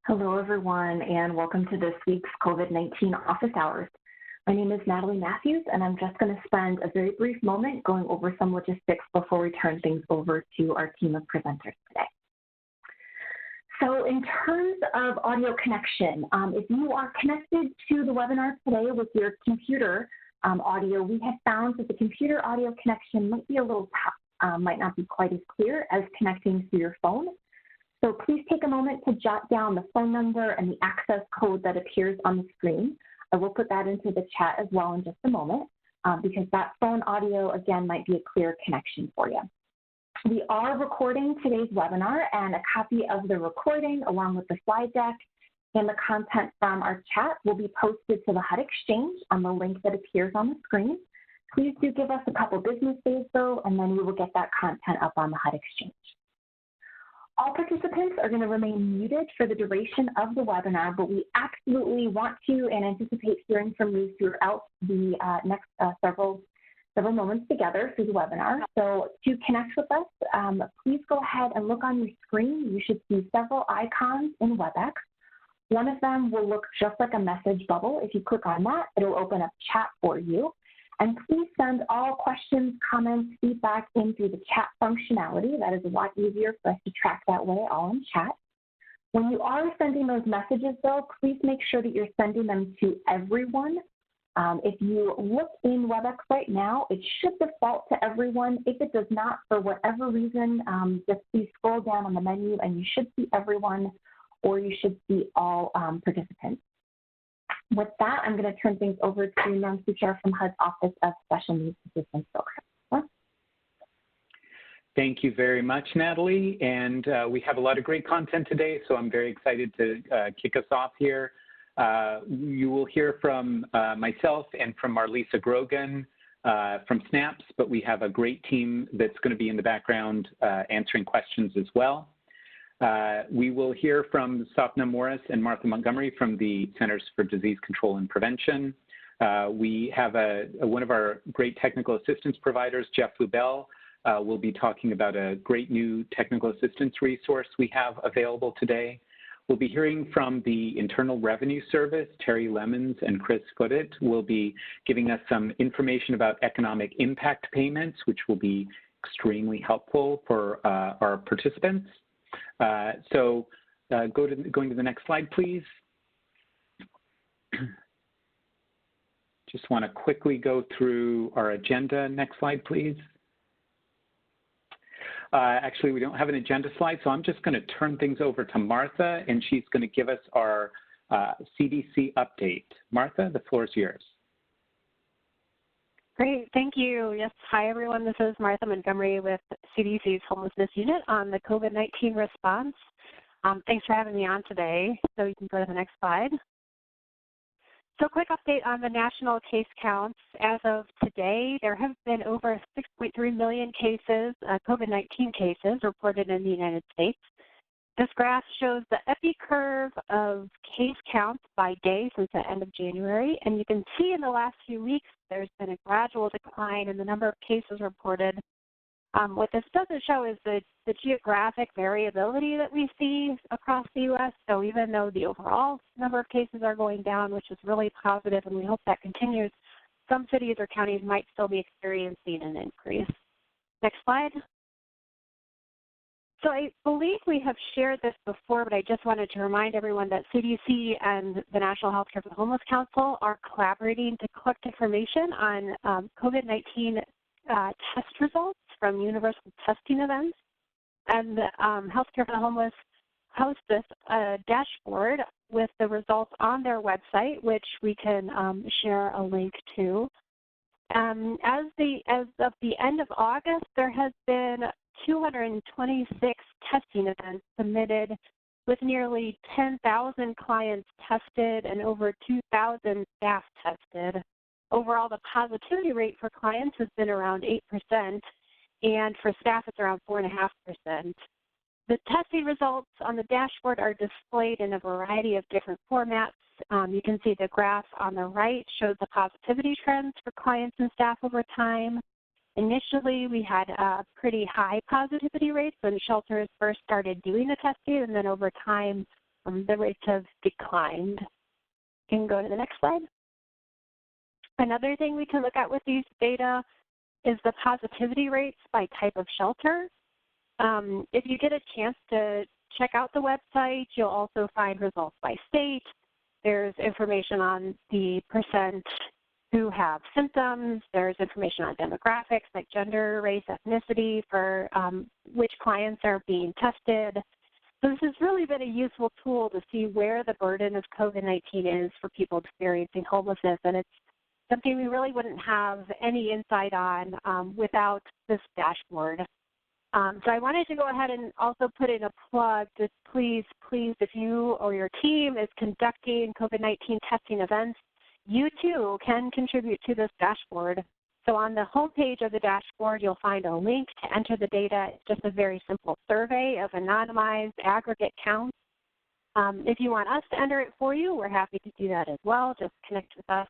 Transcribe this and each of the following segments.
Hello, everyone, and welcome to this week's COVID-19 office hours. My name is Natalie Matthews, and I'm just going to spend a very brief moment going over some logistics before we turn things over to our team of presenters today. So in terms of audio connection, if you are connected to the webinar today with your computer audio, we have found that the computer audio connection might be a little tough, might not be quite as clear as connecting through your phone. So please take a moment to jot down the phone number and the access code that appears on the screen. I will put that into the chat as well in just a moment because that phone audio, again, might be a clear connection for you. We are recording today's webinar, and a copy of the recording along with the slide deck and the content from our chat will be posted to the HUD Exchange on the link that appears on the screen. Please do give us a couple business days, though, and then we will get that content up on the HUD Exchange. All participants are going to remain muted for the duration of the webinar, but we absolutely want to and anticipate hearing from you throughout the next several moments together through the webinar. So to connect with us, please go ahead and look on your screen. You should see several icons in WebEx. One of them will look just like a message bubble. If you click on that, it'll open up chat for you. And please send all questions, comments, feedback in through the chat functionality. That is a lot easier for us to track that way, all in chat. When you are sending those messages, though, please make sure that you're sending them to everyone. If you look in WebEx right now, it should default to everyone. If it does not, for whatever reason, just please scroll down on the menu and you should see everyone, or you should see all participants. With that, I'm going to turn things over to Norm Suchar from HUD's Office of Special Needs Assistance Program. Thank you very much, Natalie. And we have a lot of great content today, so I'm very excited to kick us off here. You will hear from myself and from Marlisa Grogan from SNAPS, but we have a great team that's going to be in the background answering questions as well. We will hear from Sapna Morris and Martha Montgomery from the Centers for Disease Control and Prevention. We have one of our great technical assistance providers, Jeff Lubell, will be talking about a great new technical assistance resource we have available today. We'll be hearing from the Internal Revenue Service. Terry Lemons and Chris Footet will be giving us some information about economic impact payments, which will be extremely helpful for our participants. Going to the next slide, please. Just want to quickly go through our agenda. Next slide, please. Actually, we don't have an agenda slide, so I'm just going to turn things over to Martha, and she's going to give us our CDC update. Martha, the floor is yours. Great, thank you. Yes, hi everyone. This is Martha Montgomery with CDC's Homelessness Unit on the COVID-19 response. Thanks for having me on today. So you can go to the next slide. So quick update on the national case counts. As of today, there have been over 6.3 million cases, COVID-19 cases reported in the United States. This graph shows the epi curve of case counts by day since the end of January, and you can see in the last few weeks there's been a gradual decline in the number of cases reported. What this doesn't show is the geographic variability that we see across the U.S., so even though the overall number of cases are going down, which is really positive, and we hope that continues, some cities or counties might still be experiencing an increase. Next slide. So I believe we have shared this before, but I just wanted to remind everyone that CDC and the National Healthcare for the Homeless Council are collaborating to collect information on COVID-19 test results from universal testing events. And the Healthcare for the Homeless hosts this dashboard with the results on their website, which we can share a link to. As of the end of August, there has been 226 testing events submitted with nearly 10,000 clients tested and over 2,000 staff tested. Overall, the positivity rate for clients has been around 8%, and for staff it's around 4.5%. The testing results on the dashboard are displayed in a variety of different formats. You can see the graph on the right shows the positivity trends for clients and staff over time. Initially, we had pretty high positivity rates when shelters first started doing the testing, and then over time, the rates have declined. You can go to the next slide. Another thing we can look at with these data is the positivity rates by type of shelter. If you get a chance to check out the website, you'll also find results by state. There's information on the percent who have symptoms. There's information on demographics like gender, race, ethnicity for which clients are being tested. So this has really been a useful tool to see where the burden of COVID-19 is for people experiencing homelessness, and it's something we really wouldn't have any insight on without this dashboard. So I wanted to go ahead and also put in a plug to please, if you or your team is conducting COVID-19 testing events, you too can contribute to this dashboard. So on the homepage of the dashboard, you'll find a link to enter the data. It's just a very simple survey of anonymized aggregate counts. If you want us to enter it for you, we're happy to do that as well. Just connect with us.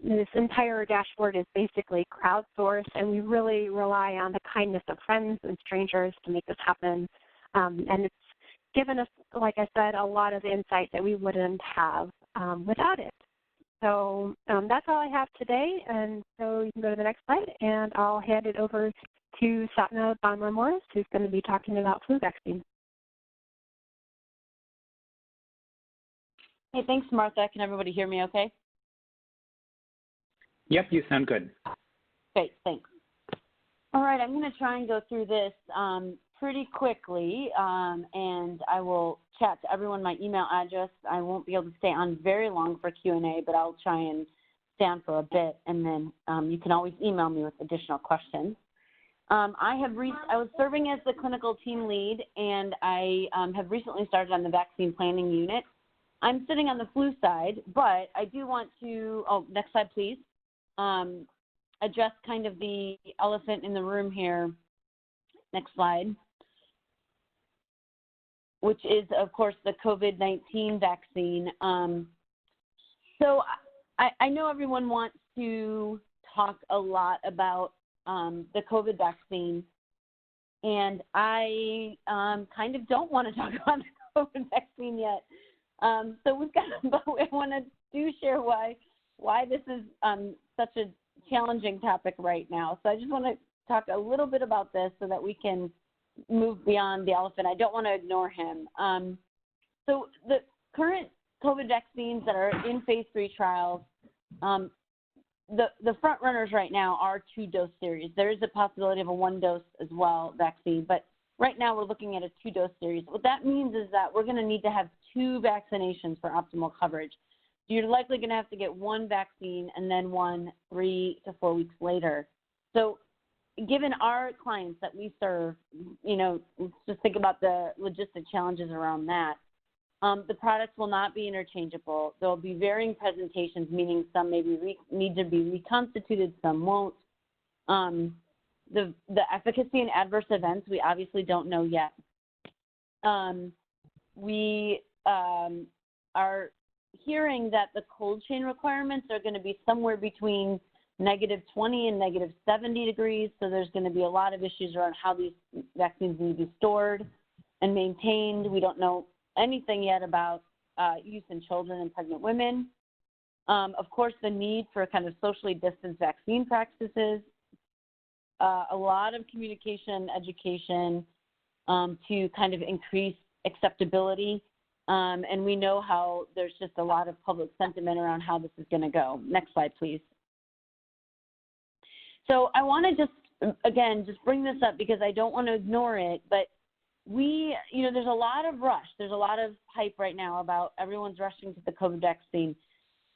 This entire dashboard is basically crowdsourced, and we really rely on the kindness of friends and strangers to make this happen. And it's given us, like I said, a lot of insight that we wouldn't have without it. So that's all I have today, and so you can go to the next slide, and I'll hand it over to Satna Banmar-Morris, who's going to be talking about flu vaccine. Hey, thanks, Martha. Can everybody hear me okay? Yep, you sound good. Great, thanks. All right, I'm going to try and go through this pretty quickly, and I will chat to everyone my email address. I won't be able to stay on very long for Q&A, but I'll try and stay on for a bit, and then you can always email me with additional questions. I was serving as the clinical team lead, and I have recently started on the vaccine planning unit. I'm sitting on the flu side, but I do want to, next slide, please. Address kind of the elephant in the room here. Next slide. Which is, of course, the COVID-19 vaccine. So I know everyone wants to talk a lot about the COVID vaccine, and I kind of don't want to talk about the COVID vaccine yet. So we've got, but I want to share why this is such a challenging topic right now. So I just want to talk a little bit about this so that we can move beyond the elephant. I don't want to ignore him. So the current COVID vaccines that are in phase 3 trials, the front runners right now are 2-dose series. There is a possibility of a 1-dose as well vaccine, but right now we're looking at a 2-dose series. What that means is that we're going to need to have 2 vaccinations for optimal coverage. You're likely going to have to get 1 vaccine and then 1 3 to 4 weeks later. So given our clients that we serve, let's just think about the logistic challenges around that. The products will not be interchangeable. There will be varying presentations, meaning some maybe need to be reconstituted, some won't. The efficacy and adverse events, we obviously don't know yet. We are hearing that the cold chain requirements are going to be somewhere between -20 and -70 degrees, so there's going to be a lot of issues around how these vaccines need to be stored and maintained. We don't know anything yet about use in children and pregnant women. Of course, the need for kind of socially distanced vaccine practices, a lot of communication, education to kind of increase acceptability. And we know how there's just a lot of public sentiment around how this is going to go. Next slide, please. So I want to just bring this up because I don't want to ignore it, but there's a lot of rush. There's a lot of hype right now about everyone's rushing to the COVID vaccine.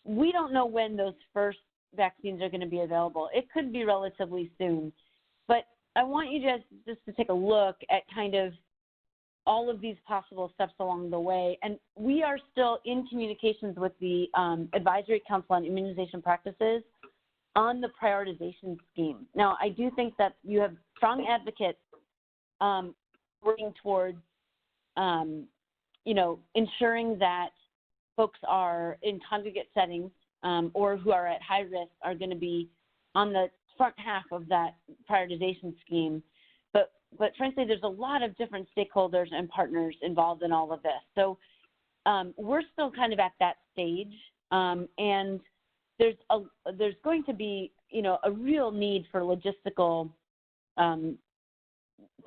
We don't know when those first vaccines are going to be available. It could be relatively soon, but I want you guys just to take a look at kind of all of these possible steps along the way. And we are still in communications with the Advisory Council on Immunization Practices on the prioritization scheme. Now, I do think that you have strong advocates working towards, ensuring that folks are in congregate settings or who are at high risk are going to be on the front half of that prioritization scheme. But but frankly, there's a lot of different stakeholders and partners involved in all of this. So we're still kind of at that stage, and there's going to be, a real need for logistical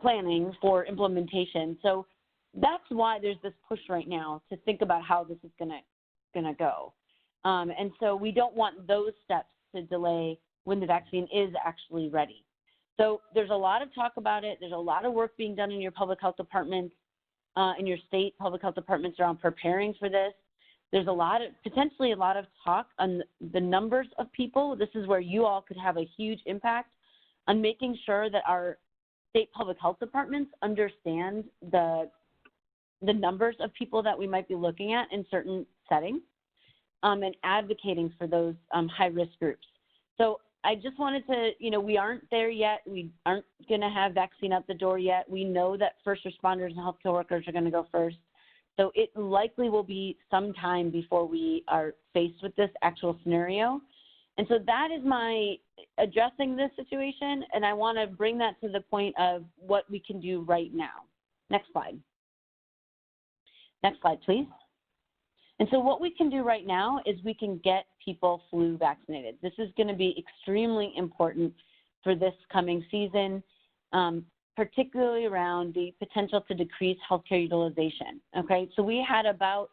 planning for implementation. So that's why there's this push right now to think about how this is gonna go. And so we don't want those steps to delay when the vaccine is actually ready. So there's a lot of talk about it. There's a lot of work being done in your public health departments, in your state public health departments around preparing for this. There's potentially a lot of talk on the numbers of people. This is where you all could have a huge impact on making sure that our state public health departments understand the numbers of people that we might be looking at in certain settings, and advocating for those high-risk groups. So I just wanted to, we aren't there yet. We aren't going to have vaccine out the door yet. We know that first responders and healthcare workers are going to go first. So it likely will be some time before we are faced with this actual scenario. And so that is my addressing this situation, and I want to bring that to the point of what we can do right now. Next slide. Next slide, please. And so what we can do right now is we can get people flu vaccinated. This is going to be extremely important for this coming season, particularly around the potential to decrease healthcare utilization. Okay, so we had about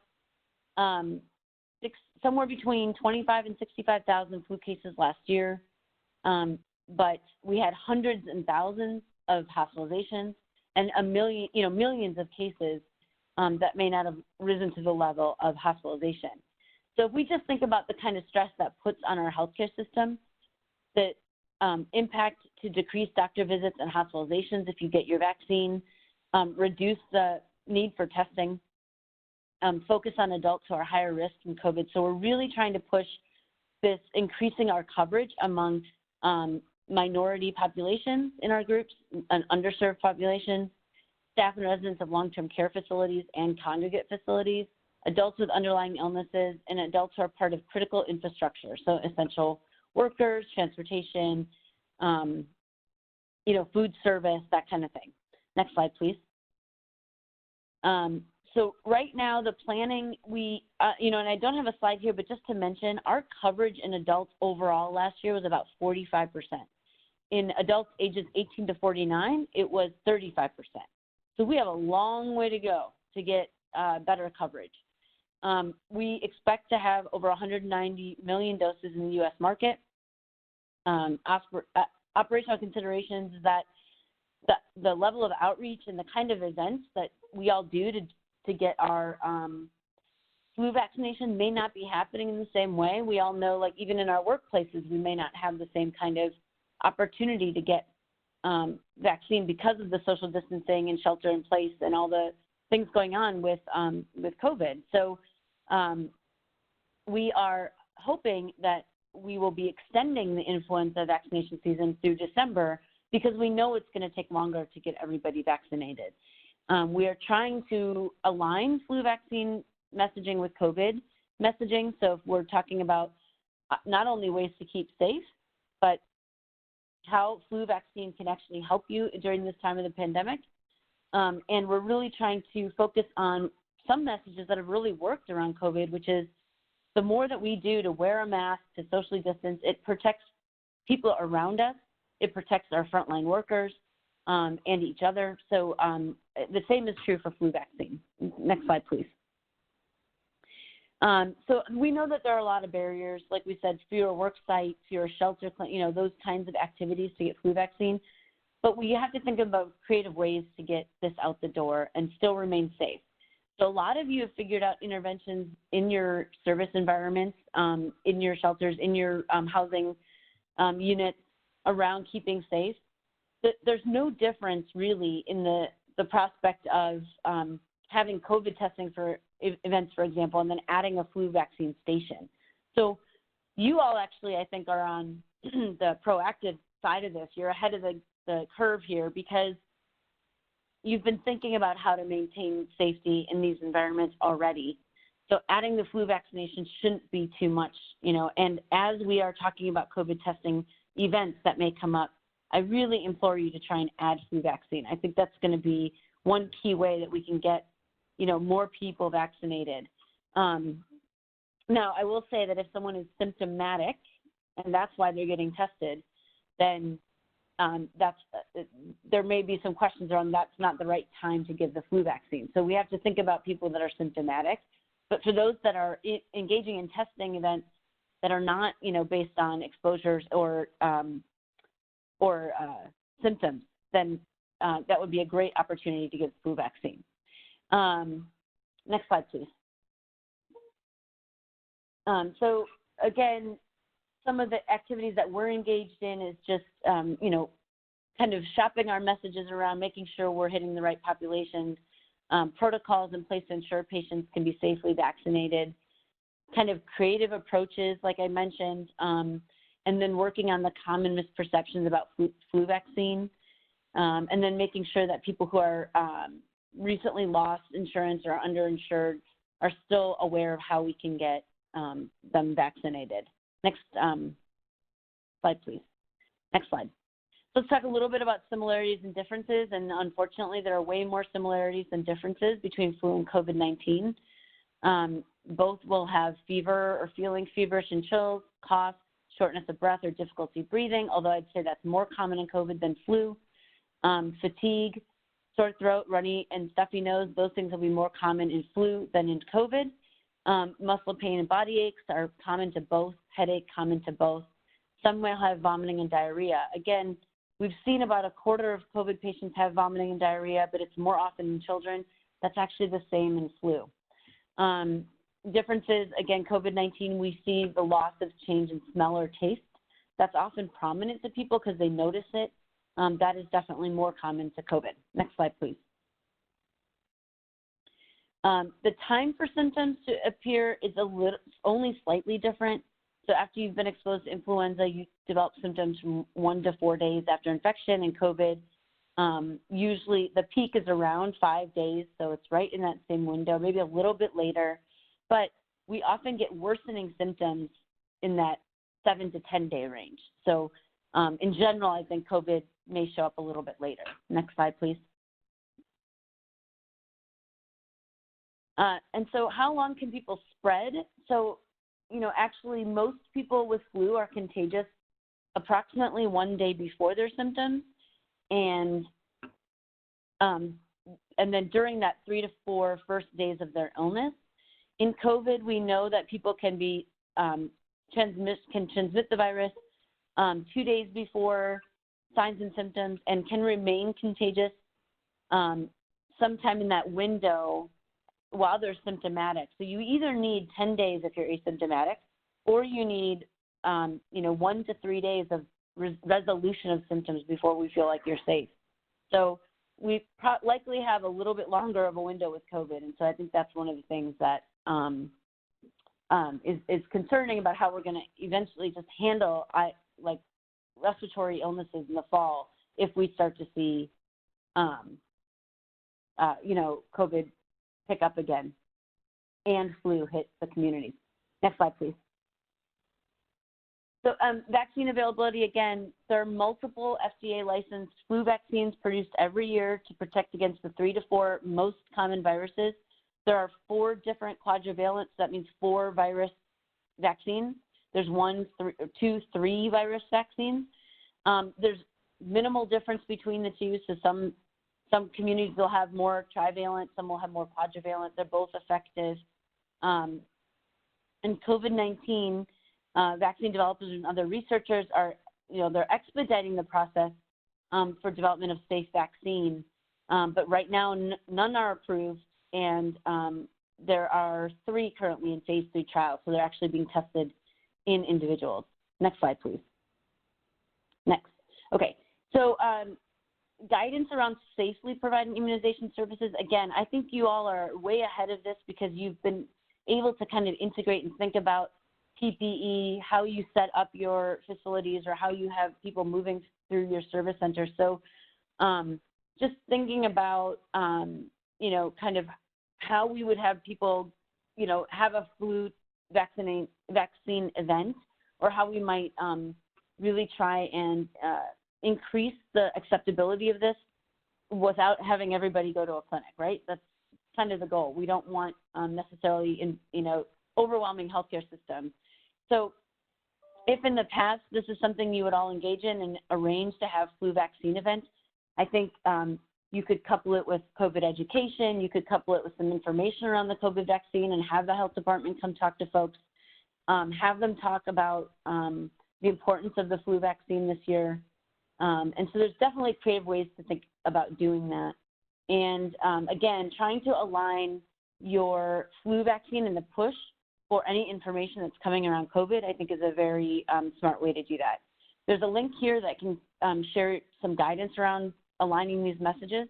somewhere between 25 and 65,000 flu cases last year, but we had hundreds and thousands of hospitalizations and millions of cases that may not have risen to the level of hospitalization. So if we just think about the kind of stress that puts on our healthcare system, the impact to decrease doctor visits and hospitalizations if you get your vaccine, reduce the need for testing, focus on adults who are higher risk from COVID. So we're really trying to push this, increasing our coverage among minority populations in our groups and underserved populations, staff and residents of long-term care facilities and congregate facilities, adults with underlying illnesses, and adults who are part of critical infrastructure, so essential workers, transportation, food service, that kind of thing. Next slide, please. So right now, the planning, and I don't have a slide here, but just to mention, our coverage in adults overall last year was about 45%. In adults ages 18 to 49, it was 35%. So we have a long way to go to get better coverage. We expect to have over 190 million doses in the U.S. market. Operational considerations is that the level of outreach and the kind of events that we all do to get our flu vaccination may not be happening in the same way. We all know, like even in our workplaces, we may not have the same kind of opportunity to get vaccine because of the social distancing and shelter in place and all the things going on with COVID. So we are hoping that we will be extending the influenza vaccination season through December because we know it's going to take longer to get everybody vaccinated. We are trying to align flu vaccine messaging with COVID messaging. So if we're talking about not only ways to keep safe, but how flu vaccine can actually help you during this time of the pandemic. And we're really trying to focus on some messages that have really worked around COVID, which is the more that we do to wear a mask, to socially distance, it protects people around us. It protects our frontline workers and each other. So the same is true for flu vaccine. Next slide, please. So we know that there are a lot of barriers, like we said, fewer work sites, fewer shelter, those kinds of activities to get flu vaccine. But we have to think about creative ways to get this out the door and still remain safe. So a lot of you have figured out interventions in your service environments, in your shelters, in your housing units around keeping safe. There's no difference really in the prospect of having COVID testing for events, for example, and then adding a flu vaccine station. So you all actually, I think, are on the proactive side of this. You're ahead of the curve here because you've been thinking about how to maintain safety in these environments already. So adding the flu vaccination shouldn't be too much, and as we are talking about COVID testing events that may come up, I really implore you to try and add flu vaccine. I think that's going to be one key way that we can get, more people vaccinated. Now, I will say that if someone is symptomatic, and that's why they're getting tested, then there may be some questions around that's not the right time to give the flu vaccine. So we have to think about people that are symptomatic. But for those that are engaging in testing events that are not, based on exposures or symptoms, then that would be a great opportunity to give the flu vaccine. Next slide, please. So again, some of the activities that we're engaged in is just, kind of shopping our messages around, making sure we're hitting the right populations, protocols in place to ensure patients can be safely vaccinated, kind of creative approaches, like I mentioned, and then working on the common misperceptions about flu vaccine, and then making sure that people who are recently lost insurance or underinsured are still aware of how we can get them vaccinated. Next slide, please. Next slide. Let's talk a little bit about similarities and differences, and unfortunately, there are way more similarities than differences between flu and COVID-19. Both will have fever or feeling feverish and chills, cough, shortness of breath, or difficulty breathing, although I'd say that's more common in COVID than flu. Fatigue, sore throat, runny and stuffy nose, those things will be more common in flu than in COVID. Muscle pain and body aches are common to both, headache common to both. Some will have vomiting and diarrhea. Again, we've seen about a quarter of COVID patients have vomiting and diarrhea, but it's more often in children. That's actually the same in flu. Differences, again, COVID-19, we see the loss of change in smell or taste. That's often prominent to people because they notice it. That is definitely more common to COVID. Next slide, please. The time for symptoms to appear is only slightly different. So after you've been exposed to influenza, you develop symptoms from 1 to 4 days after infection. And COVID, usually the peak is around 5 days, so it's right in that same window, maybe a little bit later. But we often get worsening symptoms in that 7 to 10 day range. So in general, I think COVID may show up a little bit later. Next slide, please. And so how long can people spread? So, actually most people with flu are contagious approximately 1 day before their symptoms. And then during that 3 to 4 first days of their illness. In COVID, we know that people can be transmit the virus 2 days before signs and symptoms and can remain contagious sometime in that window while they're symptomatic. So you either need 10 days if you're asymptomatic, or you need 1 to 3 days of resolution of symptoms before we feel like you're safe. So we likely have a little bit longer of a window with COVID, and so I think that's one of the things that is concerning about how we're going to eventually just handle like respiratory illnesses in the fall if we start to see COVID pick up again and flu hit the communities. Next slide, please. So vaccine availability, again, there are multiple FDA licensed flu vaccines produced every year to protect against the 3 to 4 most common viruses. There are 4 different quadrivalents, that means 4 virus vaccines. There's 1, 2, 3 virus vaccines. There's minimal difference between the two, so some communities will have more trivalent, some will have more quadrivalent. They're both effective. And COVID-19 vaccine developers and other researchers are, they're expediting the process for development of safe vaccine. But right now, none are approved, and there are 3 currently in phase 3 trials. So they're actually being tested in individuals. Next slide, please. Next. Okay. So guidance around safely providing immunization services. Again, I think you all are way ahead of this because you've been able to kind of integrate and think about PPE, how you set up your facilities, or how you have people moving through your service center. So just thinking about, kind of how we would have people, have a flu vaccine event, or how we might really try and increase the acceptability of this without having everybody go to a clinic, right? That's kind of the goal. We don't want necessarily, overwhelming healthcare systems. So if in the past this is something you would all engage in and arrange to have flu vaccine events, I think you could couple it with COVID education. You could couple it with some information around the COVID vaccine and have the health department come talk to folks. Have them talk about the importance of the flu vaccine this year. And so there's definitely creative ways to think about doing that. And again, trying to align your flu vaccine and the push for any information that's coming around COVID, I think is a very smart way to do that. There's a link here that can share some guidance around aligning these messages.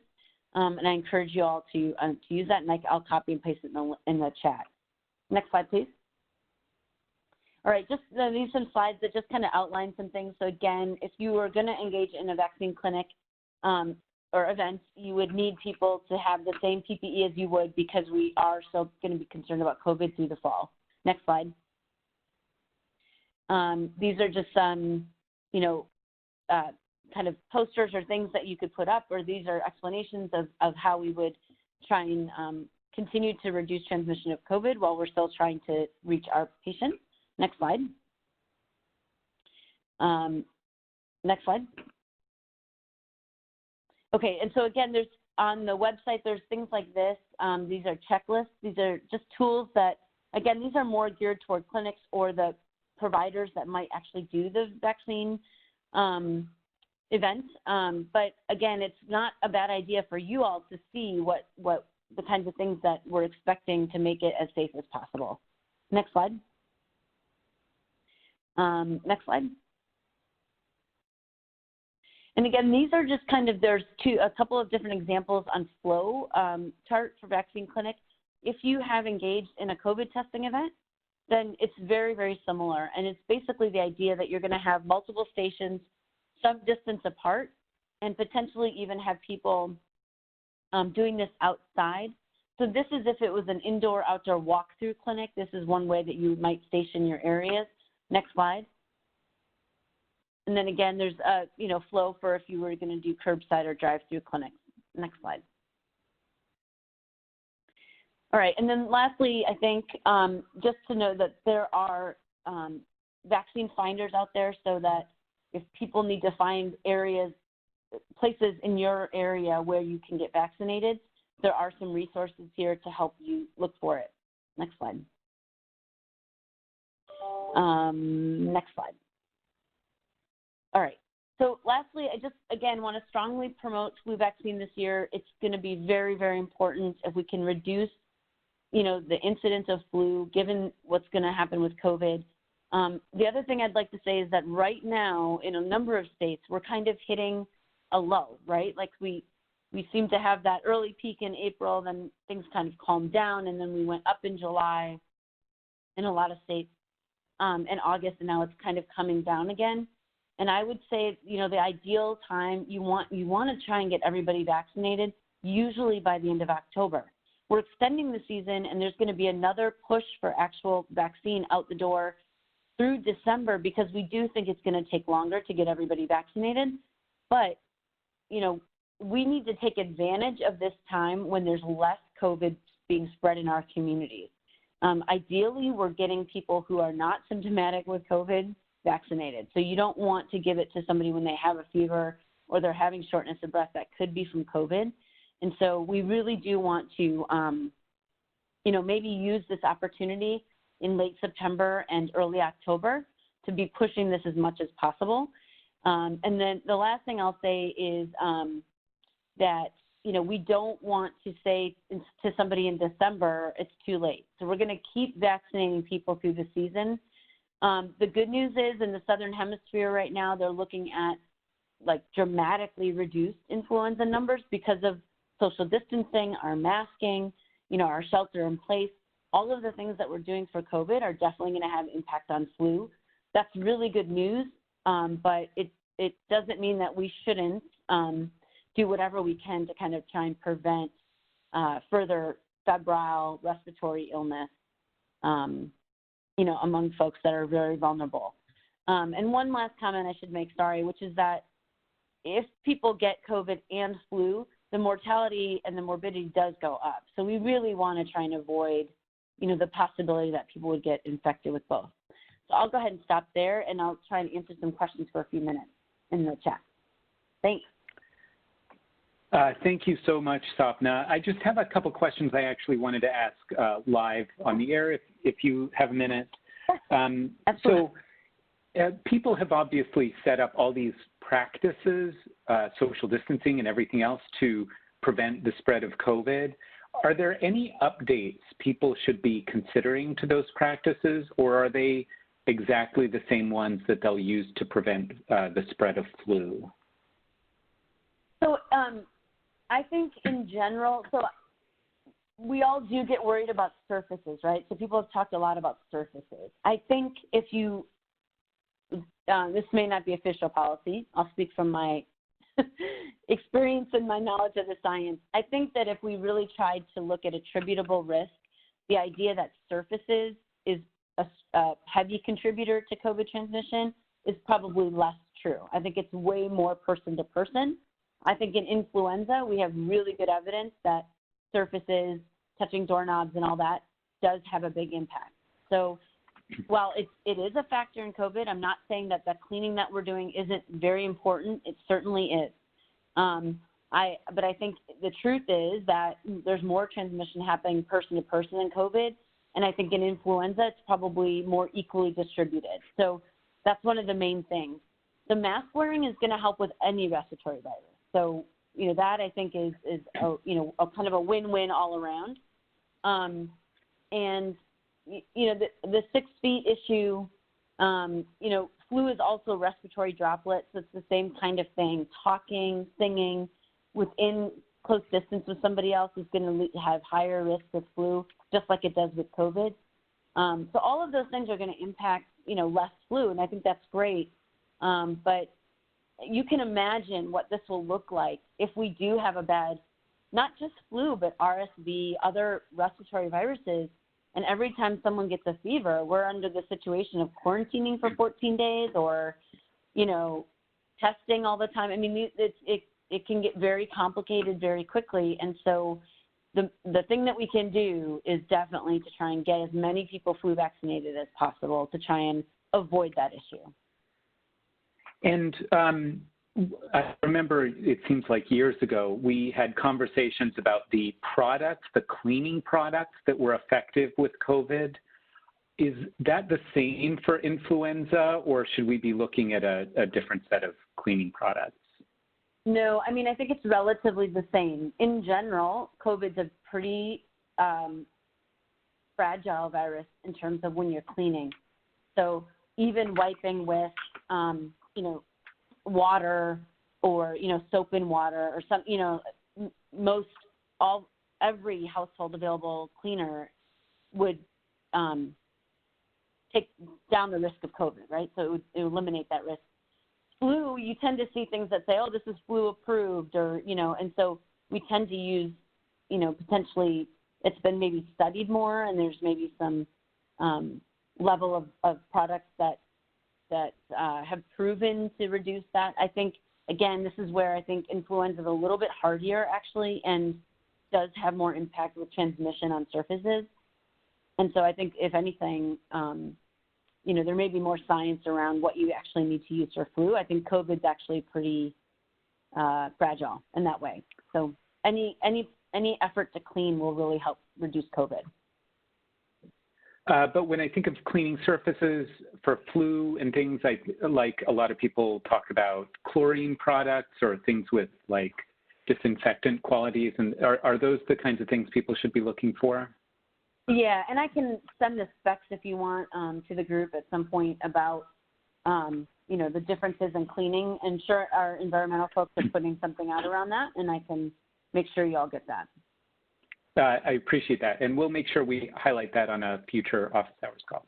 And I encourage you all to use that, and I'll copy and paste it in the chat. Next slide, please. All right, just these some slides that just kind of outline some things. So again, if you were going to engage in a vaccine clinic or event, you would need people to have the same PPE as you would, because we are still going to be concerned about COVID through the fall. Next slide. These are just some, kind of posters or things that you could put up, or these are explanations of how we would try and continue to reduce transmission of COVID while we're still trying to reach our patients. Next slide. Next slide. Okay, and so again, there's on the website, there's things like this. These are checklists. These are just tools that, again, these are more geared toward clinics or the providers that might actually do the vaccine event. But again, it's not a bad idea for you all to see what the kinds of things that we're expecting to make it as safe as possible. Next slide. Next slide. And again, these are just kind of, there's a couple of different examples on flow chart for vaccine clinics. If you have engaged in a COVID testing event, then it's very, very similar. And it's basically the idea that you're going to have multiple stations some distance apart, and potentially even have people doing this outside. So this is if it was an indoor-outdoor walkthrough clinic. This is one way that you might station your areas. Next slide. And then again, there's a flow for if you were going to do curbside or drive-through clinics. Next slide. All right, and then lastly, I think just to know that there are vaccine finders out there, so that if people need to find places in your area where you can get vaccinated, there are some resources here to help you look for it. Next slide. Next slide. All right. So lastly, I just, again, want to strongly promote flu vaccine this year. It's going to be very, very important if we can reduce, the incidence of flu, given what's going to happen with COVID. The other thing I'd like to say is that right now, in a number of states, we're kind of hitting a low, right? Like we seem to have that early peak in April, then things kind of calmed down, and then we went up in July in a lot of states, in August, and now it's kind of coming down again. And I would say, the ideal time, you want to try and get everybody vaccinated, usually by the end of October. We're extending the season, and there's going to be another push for actual vaccine out the door through December, because we do think it's going to take longer to get everybody vaccinated. But, we need to take advantage of this time when there's less COVID being spread in our communities. Ideally, we're getting people who are not symptomatic with COVID vaccinated. So you don't want to give it to somebody when they have a fever or they're having shortness of breath that could be from COVID. And so we really do want to, maybe use this opportunity in late September and early October to be pushing this as much as possible. And then the last thing I'll say is that, we don't want to say to somebody in December, it's too late. So we're going to keep vaccinating people through the season. The good news is in the Southern Hemisphere right now, they're looking at dramatically reduced influenza numbers because of social distancing, our masking, our shelter in place. All of the things that we're doing for COVID are definitely going to have impact on flu. That's really good news, but it doesn't mean that we shouldn't do whatever we can to kind of try and prevent further febrile respiratory illness, among folks that are very vulnerable. And one last comment I should make, which is that if people get COVID and flu, the mortality and the morbidity does go up. So we really want to try and avoid, the possibility that people would get infected with both. So I'll go ahead and stop there, and I'll try and answer some questions for a few minutes in the chat. Thanks. Thank you so much, Sapna. I just have a couple questions I actually wanted to ask live on the air, if you have a minute. Absolutely. So people have obviously set up all these practices, social distancing and everything else to prevent the spread of COVID. Are there any updates people should be considering to those practices, or are they exactly the same ones that they'll use to prevent the spread of flu? So I think in general, so we all do get worried about surfaces, right? So people have talked a lot about surfaces. I think if you, this may not be official policy, I'll speak from my experience and my knowledge of the science. I think that if we really tried to look at attributable risk, the idea that surfaces is a heavy contributor to COVID transmission is probably less true. I think it's way more person to person. I think in influenza, we have really good evidence that surfaces, touching doorknobs and all that does have a big impact. So while it is a factor in COVID, I'm not saying that the cleaning that we're doing isn't very important. It certainly is. But I think the truth is that there's more transmission happening person to person in COVID. And I think in influenza, it's probably more equally distributed. So that's one of the main things. The mask wearing is going to help with any respiratory virus. So, that I think is a kind of a win-win all around. And, the 6 feet issue, flu is also respiratory droplets. So it's the same kind of thing. Talking, singing within close distance with somebody else is going to have higher risk of flu, just like it does with COVID. So all of those things are going to impact, less flu, and I think that's great. But you can imagine what this will look like if we do have a bad, not just flu, but RSV, other respiratory viruses. And every time someone gets a fever, we're under the situation of quarantining for 14 days or, testing all the time. I mean, it can get very complicated very quickly. And so the thing that we can do is definitely to try and get as many people flu vaccinated as possible to try and avoid that issue. And I remember it seems like years ago, we had conversations about the products, the cleaning products that were effective with COVID. Is that the same for influenza, or should we be looking at a different set of cleaning products? No, I mean, I think it's relatively the same. In general, COVID's a pretty fragile virus in terms of when you're cleaning. So even wiping with water or, soap and water or some, every household available cleaner would take down the risk of COVID, right? So it would eliminate that risk. Flu, you tend to see things that say, oh, this is flu approved or, and so we tend to use, potentially it's been maybe studied more and there's maybe some level of products that have proven to reduce that. I think, again, this is where I think influenza is a little bit hardier actually and does have more impact with transmission on surfaces. And so I think if anything, there may be more science around what you actually need to use for flu. I think COVID's actually pretty fragile in that way. So any effort to clean will really help reduce COVID. But when I think of cleaning surfaces for flu and things like a lot of people talk about chlorine products or things with like disinfectant qualities, and are those the kinds of things people should be looking for? Yeah, and I can send the specs if you want to the group at some point about the differences in cleaning. And sure, our environmental folks are putting something out around that, and I can make sure you all get that. I appreciate that, and we'll make sure we highlight that on a future office hours call.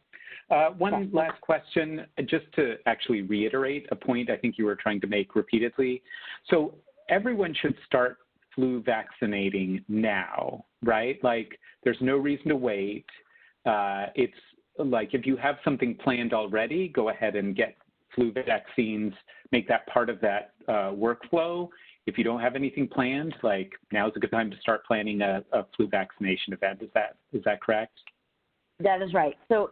One last question, just to actually reiterate a point I think you were trying to make repeatedly. So everyone should start flu vaccinating now, right? Like there's no reason to wait. It's like if you have something planned already, go ahead and get flu vaccines, make that part of that workflow. If you don't have anything planned, like now's a good time to start planning a flu vaccination event. Is that correct? That is right. So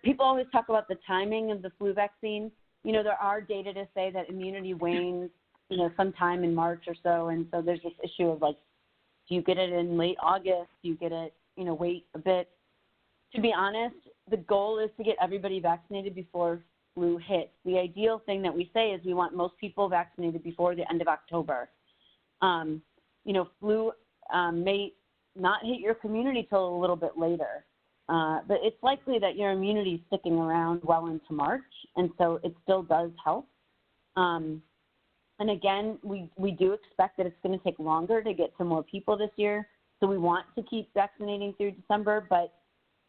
people always talk about the timing of the flu vaccine. You know, there are data to say that immunity wanes, you know, sometime in March or so. And so there's this issue of like, do you get it in late August? Do you get it, you know, wait a bit? To be honest, the goal is to get everybody vaccinated before flu hits. The ideal thing that we say is we want most people vaccinated before the end of October. You know, flu may not hit your community till a little bit later. But it's likely that your immunity is sticking around well into March, and so it still does help. And again, we do expect that it's going to take longer to get to more people this year, so we want to keep vaccinating through December, but,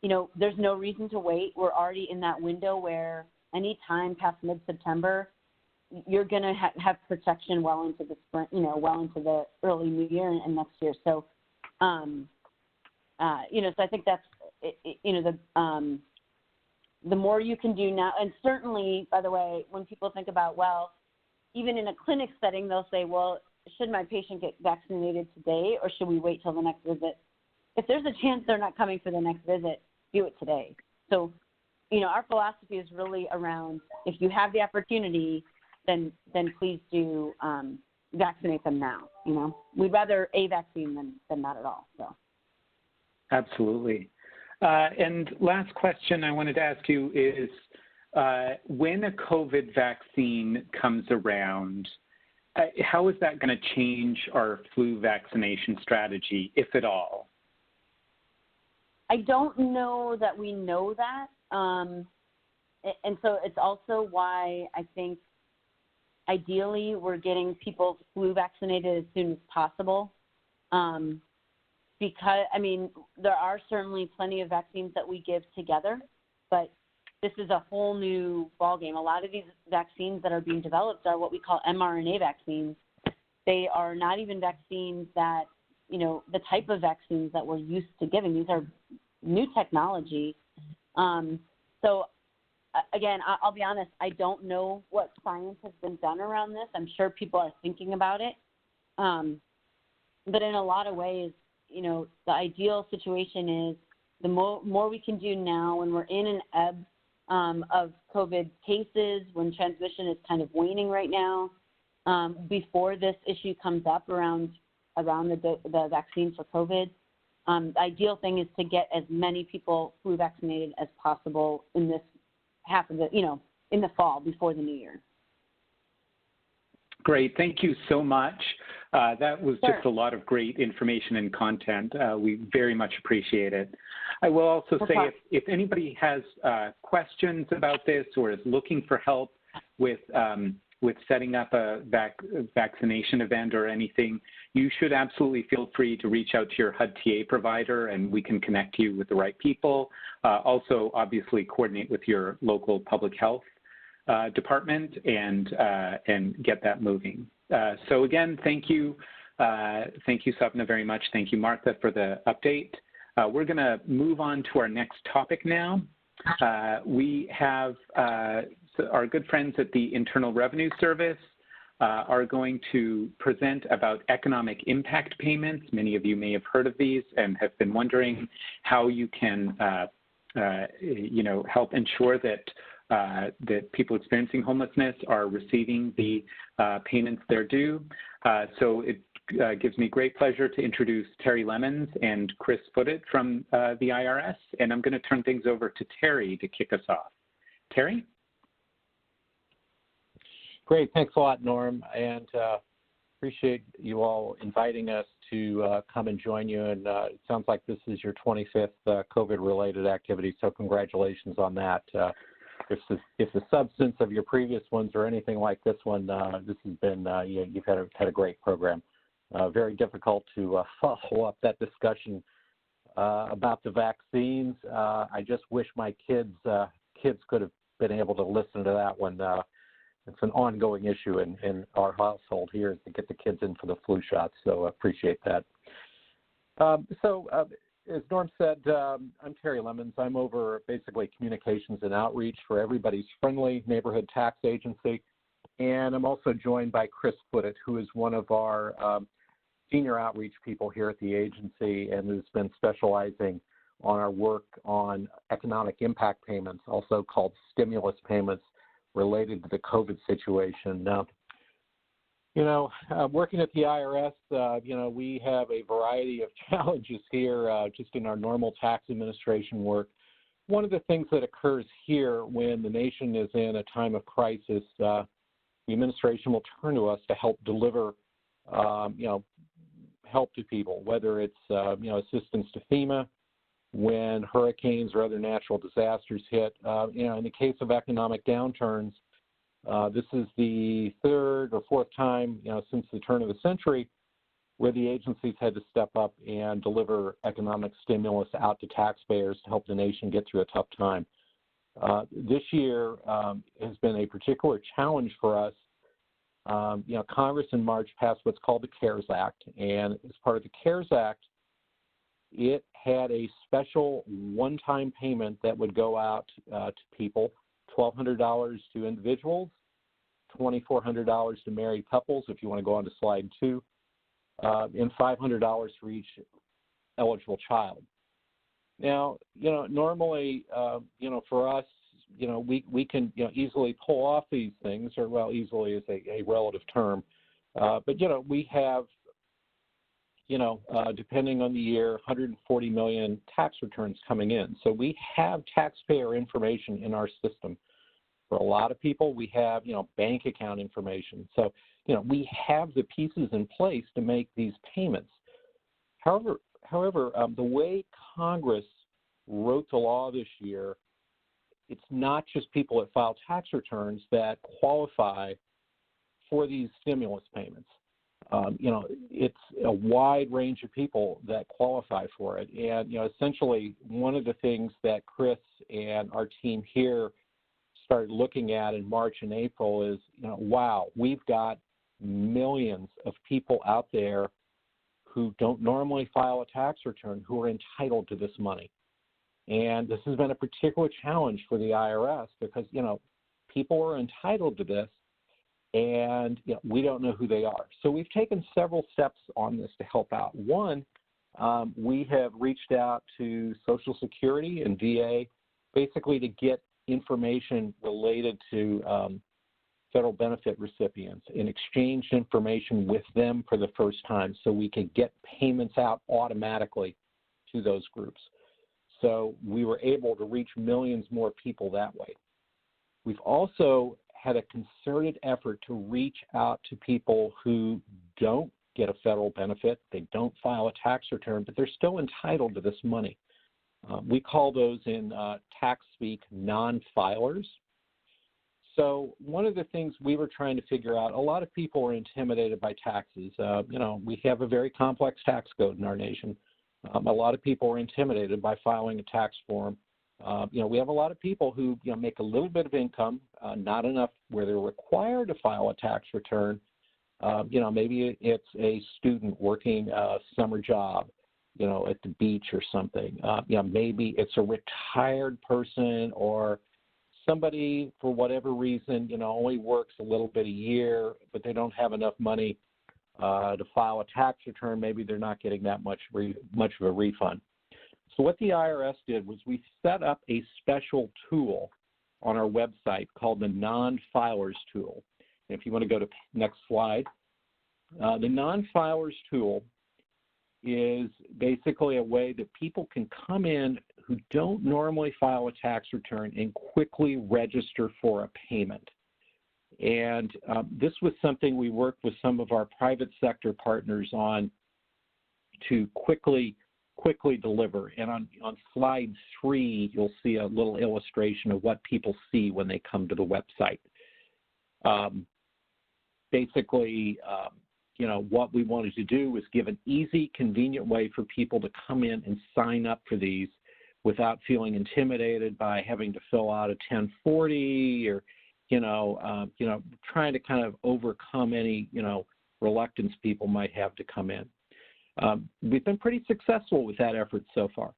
you know, there's no reason to wait. We're already in that window where any time past mid-September, you're going to have protection well into the spring, you know, well into the early new year and next year. So, you know, so I think that's, you know, the more you can do now, and certainly, by the way, when people think about, well, even in a clinic setting, they'll say, well, should my patient get vaccinated today or should we wait till the next visit? If there's a chance they're not coming for the next visit, do it today. So, you know, our philosophy is really around, if you have the opportunity, then please do vaccinate them now. You know, we'd rather a vaccine than not at all. So, absolutely. And last question I wanted to ask you is, when a COVID vaccine comes around, how is that going to change our flu vaccination strategy, if at all? I don't know that we know that. And so it's also why I think ideally we're getting people flu vaccinated as soon as possible. Because, I mean, there are certainly plenty of vaccines that we give together, but this is a whole new ballgame. A lot of these vaccines that are being developed are what we call mRNA vaccines. They are not even vaccines that, you know, the type of vaccines that we're used to giving. These are new technology. So, again, I'll be honest, I don't know what science has been done around this. I'm sure people are thinking about it. But in a lot of ways, you know, the ideal situation is the more we can do now when we're in an ebb of COVID cases, when transmission is kind of waning right now, before this issue comes up around the vaccine for COVID. The ideal thing is to get as many people flu vaccinated as possible in this half of the, you know, in the fall before the new year. Great. Thank you so much. That was Sure. just a lot of great information and content. We very much appreciate it. I will also say if anybody has questions about this or is looking for help with setting up a vaccination event or anything, you should absolutely feel free to reach out to your HUD TA provider and we can connect you with the right people. Also, obviously, coordinate with your local public health department and get that moving. So again, thank you. Thank you, Sapna, very much. Thank you, Martha, for the update. We're going to move on to our next topic now. We have our good friends at the Internal Revenue Service are going to present about economic impact payments. Many of you may have heard of these and have been wondering how you can you know, help ensure that that people experiencing homelessness are receiving the payments they're due. So it gives me great pleasure to introduce Terry Lemons and Chris Footet from the IRS, and I'm going to turn things over to Terry to kick us off. Terry? Great, thanks a lot, Norm, and appreciate you all inviting us to come and join you, and it sounds like this is your 25th COVID-related activity, so congratulations on that. If the substance of your previous ones or anything like this one, this has been, you've had a great program. Very difficult to follow up that discussion about the vaccines. I just wish my kids could have been able to listen to that one. It's an ongoing issue in our household here is to get the kids in for the flu shots, so I appreciate that. as Norm said, I'm Terry Lemons. I'm over basically communications and outreach for Everybody's Friendly Neighborhood Tax Agency. And I'm also joined by Chris Footet, who is one of our senior outreach people here at the agency and has been specializing on our work on economic impact payments, also called stimulus payments related to the COVID situation. Now, working at the IRS, we have a variety of challenges here just in our normal tax administration work. One of the things that occurs here when the nation is in a time of crisis, the administration will turn to us to help deliver, help to people, whether it's, assistance to FEMA when hurricanes or other natural disasters hit. In the case of economic downturns, this is the third or fourth time, since the turn of the century where the agencies had to step up and deliver economic stimulus out to taxpayers to help the nation get through a tough time. This year has been a particular challenge for us. Congress in March passed what's called the CARES Act, and as part of the CARES Act, it had a special one-time payment that would go out to people, $1,200 to individuals, $2,400 to married couples, if you want to go on to slide 2, and $500 for each eligible child. Now, normally, for us, we can, easily pull off these things, or well, easily is a relative term, but, we have, depending on the year, 140 million tax returns coming in. So we have taxpayer information in our system. For a lot of people, we have, bank account information. So, we have the pieces in place to make these payments. However, the way Congress wrote the law this year, it's not just people that file tax returns that qualify for these stimulus payments. It's a wide range of people that qualify for it. And, essentially one of the things that Chris and our team here started looking at in March and April is, wow, we've got millions of people out there who don't normally file a tax return who are entitled to this money. And this has been a particular challenge for the IRS because, people are entitled to this and we don't know who they are. So we've taken several steps on this to help out. One, we have reached out to Social Security and VA basically to get information related to federal benefit recipients and exchanged information with them for the first time so we can get payments out automatically to those groups. So we were able to reach millions more people that way. We've also had a concerted effort to reach out to people who don't get a federal benefit, they don't file a tax return, but they're still entitled to this money. We call those in tax speak non-filers. So one of the things we were trying to figure out, a lot of people are intimidated by taxes. We have a very complex tax code in our nation. A lot of people are intimidated by filing a tax form. We have a lot of people who make a little bit of income, not enough where they're required to file a tax return. Maybe it's a student working a summer job, at the beach or something. Maybe it's a retired person or somebody, for whatever reason, only works a little bit a year, but they don't have enough money to file a tax return. Maybe they're not getting that much of a refund. So what the IRS did was we set up a special tool on our website called the non-filers tool. And if you want to go to next slide, the non-filers tool is basically a way that people can come in who don't normally file a tax return and quickly register for a payment. And this was something we worked with some of our private sector partners on to quickly deliver. And on slide 3, you'll see a little illustration of what people see when they come to the website. What we wanted to do was give an easy, convenient way for people to come in and sign up for these without feeling intimidated by having to fill out a 1040 or, trying to kind of overcome any, reluctance people might have to come in. We've been pretty successful with that effort so far.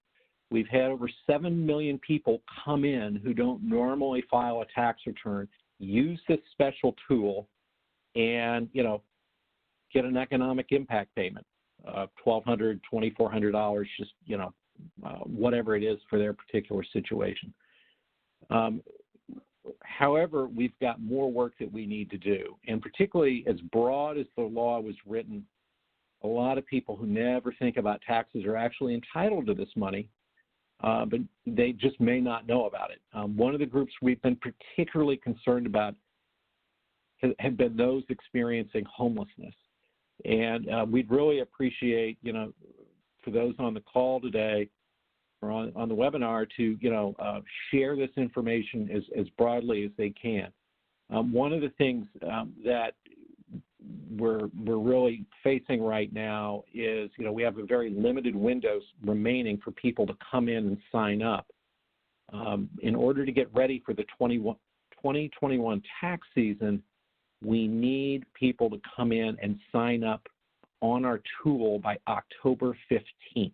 We've had over 7 million people come in who don't normally file a tax return, use this special tool, and, get an economic impact payment, $1,200, $2,400, just, whatever it is for their particular situation. However, we've got more work that we need to do, and particularly as broad as the law was written, a lot of people who never think about taxes are actually entitled to this money, but they just may not know about it. One of the groups we've been particularly concerned about have been those experiencing homelessness. And we'd really appreciate, for those on the call today or on the webinar to, share this information as broadly as they can. One of the things that we're really facing right now is, we have a very limited windows remaining for people to come in and sign up. In order to get ready for the 2021 tax season, we need people to come in and sign up on our tool by October 15th.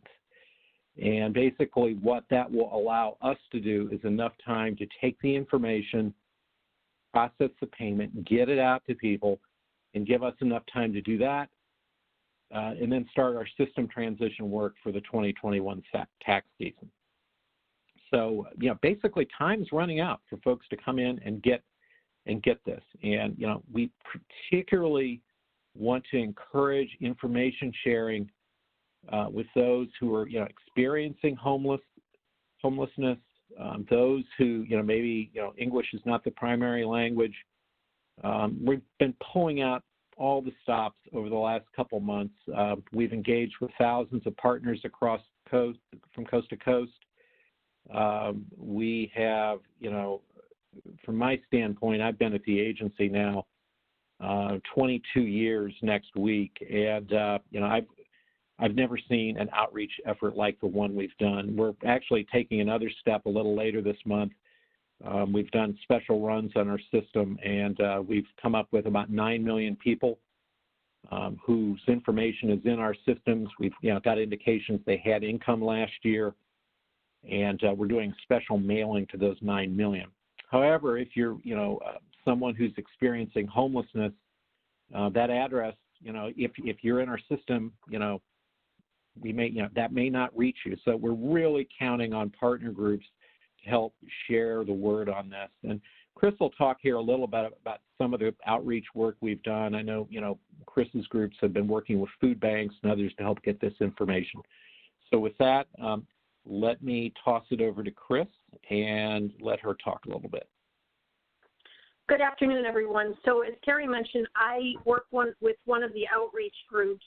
And basically what that will allow us to do is enough time to take the information, process the payment, get it out to people, and give us enough time to do that, and then start our system transition work for the 2021 tax season. So, basically time's running out for folks to come in and get this. And, we particularly want to encourage information sharing with those who are, experiencing homelessness, those who, maybe, English is not the primary language. We've been pulling out all the stops over the last couple months. We've engaged with thousands of partners across coast, from coast to coast. We have, from my standpoint, I've been at the agency now 22 years next week, and I've never seen an outreach effort like the one we've done. We're actually taking another step a little later this month. We've done special runs on our system, and we've come up with about 9 million people whose information is in our systems. We've got indications they had income last year, and we're doing special mailing to those 9 million. However, if you're someone who's experiencing homelessness, that address, if you're in our system, we may that may not reach you. So we're really counting on partner groups to help share the word on this. And Chris will talk here a little bit about some of the outreach work we've done. I know, Chris's groups have been working with food banks and others to help get this information. So with that, let me toss it over to Chris and let her talk a little bit. Good afternoon, everyone. So as Terry mentioned, I work with one of the outreach groups,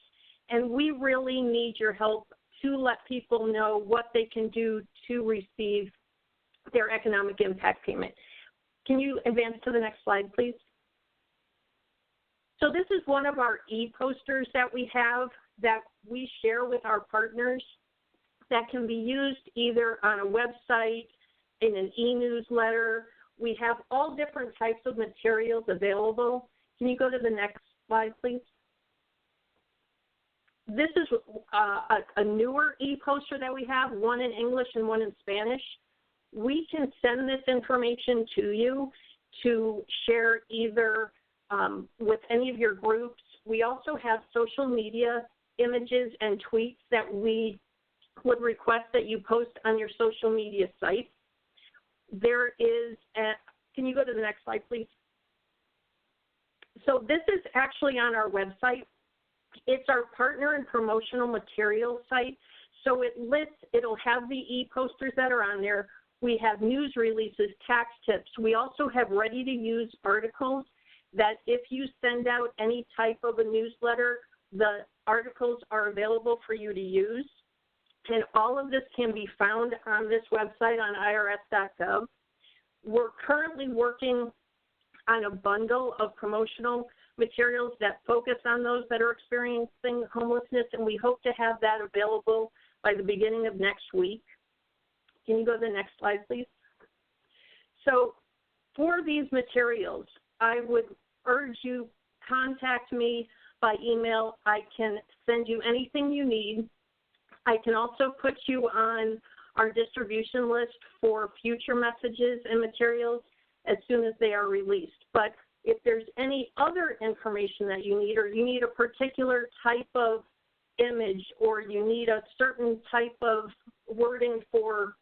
and we really need your help to let people know what they can do to receive their economic impact payment. Can you advance to the next slide, please? So this is one of our e-posters that we have that we share with our partners that can be used either on a website, in an e-newsletter. We have all different types of materials available. Can you go to the next slide, please? This is a newer e-poster that we have, one in English and one in Spanish. We can send this information to you to share either with any of your groups. We also have social media images and tweets that we would request that you post on your social media sites. There is, can you go to the next slide, please? So this is actually on our website. It's our partner and promotional materials site. So it lists, it'll have the e-posters that are on there. We have news releases, tax tips. We also have ready-to-use articles that if you send out any type of a newsletter, the articles are available for you to use. And all of this can be found on this website on irs.gov. We're currently working on a bundle of promotional materials that focus on those that are experiencing homelessness, and we hope to have that available by the beginning of next week. Can you go to the next slide, please? So for these materials, I would urge you, contact me. by email. I can send you anything you need. I can also put you on our distribution list for future messages and materials as soon as they are released. But if there's any other information that you need, or you need a particular type of image, or you need a certain type of wording for,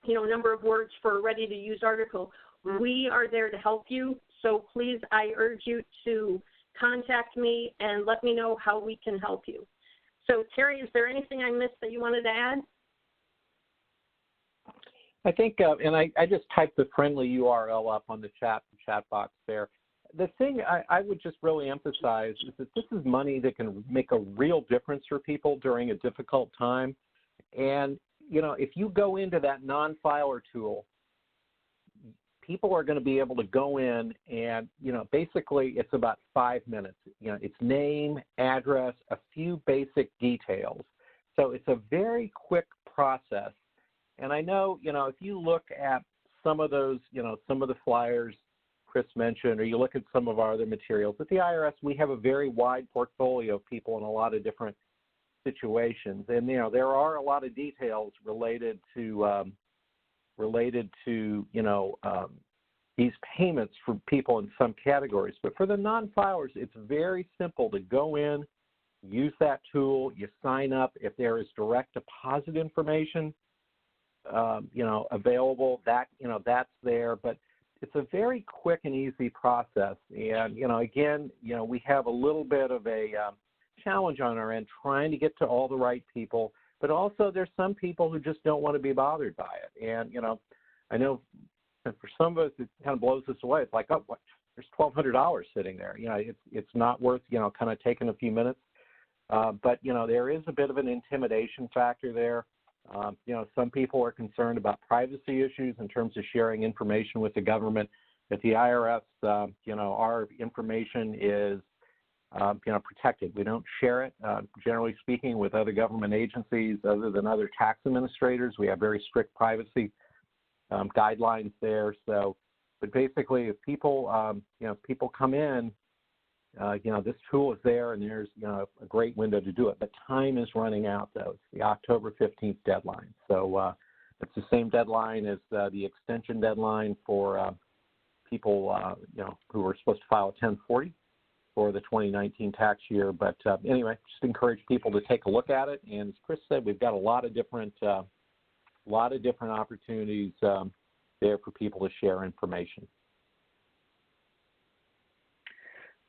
number of words for a ready-to-use article, we are there to help you. So please, I urge you to contact me and let me know how we can help you. So Terry, is there anything I missed that you wanted to add? I think, and I just typed the friendly URL up on the chat box there. The thing I would just really emphasize is that this is money that can make a real difference for people during a difficult time. And, if you go into that non-filer tool, people are going to be able to go in and, basically it's about 5 minutes. It's name, address, a few basic details. So it's a very quick process. And I know, if you look at some of those, some of the flyers Chris mentioned, or you look at some of our other materials, at the IRS, we have a very wide portfolio of people in a lot of different situations. And, there are a lot of details related to these payments for people in some categories. But for the non-filers, it's very simple to go in, use that tool, you sign up. If there is direct deposit information, available, that, that's there. But it's a very quick and easy process. And, again, we have a little bit of a challenge on our end trying to get to all the right people. But also there's some people who just don't want to be bothered by it. And, I know for some of us, it kind of blows us away. It's like, oh, what? There's $1,200 sitting there. It's not worth, kind of taking a few minutes. But, there is a bit of an intimidation factor there. Some people are concerned about privacy issues in terms of sharing information with the government. At the IRS, our information is, protected. We don't share it, generally speaking, with other government agencies other than other tax administrators. We have very strict privacy guidelines there. So, but basically, if people, people come in, this tool is there, and there's, a great window to do it. But time is running out, though. It's the October 15th deadline. So it's the same deadline as the extension deadline for people, who are supposed to file a 1040 for the 2019 tax year. But anyway, just encourage people to take a look at it. And as Chris said, we've got a lot of different opportunities there for people to share information.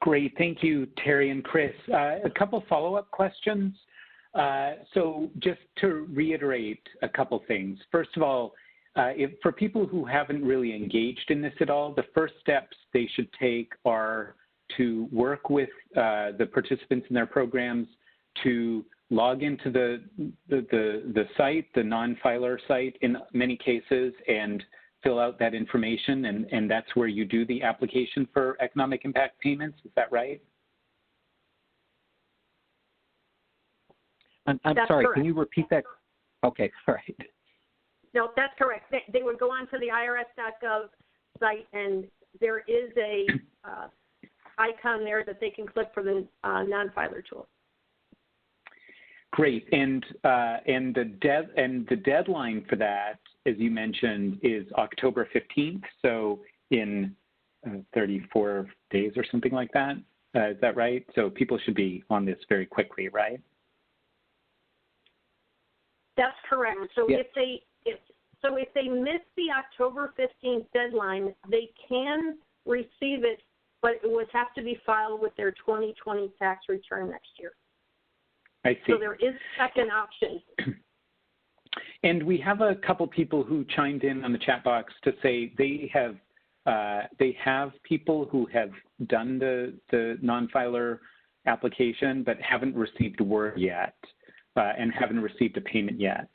Great. Thank you, Terry and Chris. A couple follow-up questions. So just to reiterate a couple things. First of all, for people who haven't really engaged in this at all, the first steps they should take are to work with the participants in their programs to log into the site, the non-filer site in many cases, and fill out that information, and that's where you do the application for economic impact payments. Is that right? I'm sorry, correct. Can you repeat that? Okay, all right. No, that's correct. They would go on to the irs.gov site, and there is a icon there that they can click for the non-filer tool. Great, and the deadline for that, as you mentioned, is October 15th. So in 34 days or something like that. Is that right? So people should be on this very quickly, right? That's correct. So yes. if they miss the October 15th deadline, they can receive it, but it would have to be filed with their 2020 tax return next year. I see. So there is a second option. And we have a couple people who chimed in on the chat box to say they have people who have done the non-filer application but haven't received word yet and haven't received a payment yet.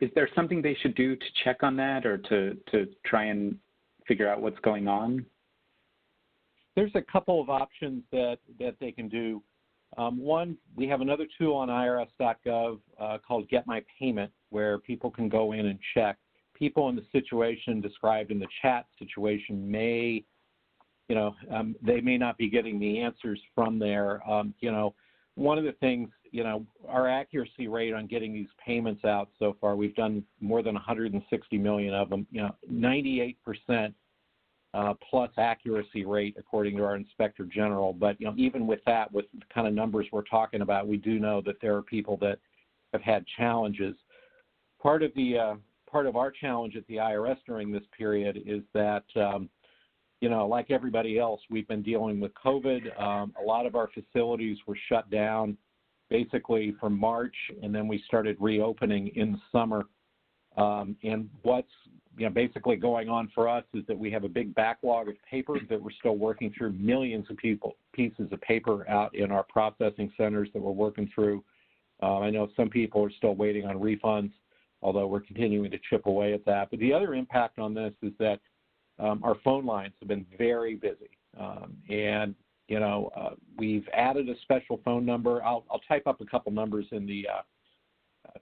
Is there something they should do to check on that or to try and figure out what's going on? There's a couple of options that they can do. One, we have another tool on irs.gov called Get My Payment, where people can go in and check. People in the situation described in the chat situation may they may not be getting the answers from there. One of the things, our accuracy rate on getting these payments out so far, we've done more than 160 million of them, 98% plus accuracy rate according to our Inspector General. But, even with that, with the kind of numbers we're talking about, we do know that there are people that have had challenges. Part of our challenge at the IRS during this period is that, like everybody else, we've been dealing with COVID. A lot of our facilities were shut down basically from March, and then we started reopening in the summer. And what's basically going on for us is that we have a big backlog of paper that we're still working through, millions of pieces of paper out in our processing centers that we're working through. I know some people are still waiting on refunds, although we're continuing to chip away at that. But the other impact on this is that our phone lines have been very busy. We've added a special phone number. I'll type up a couple numbers in the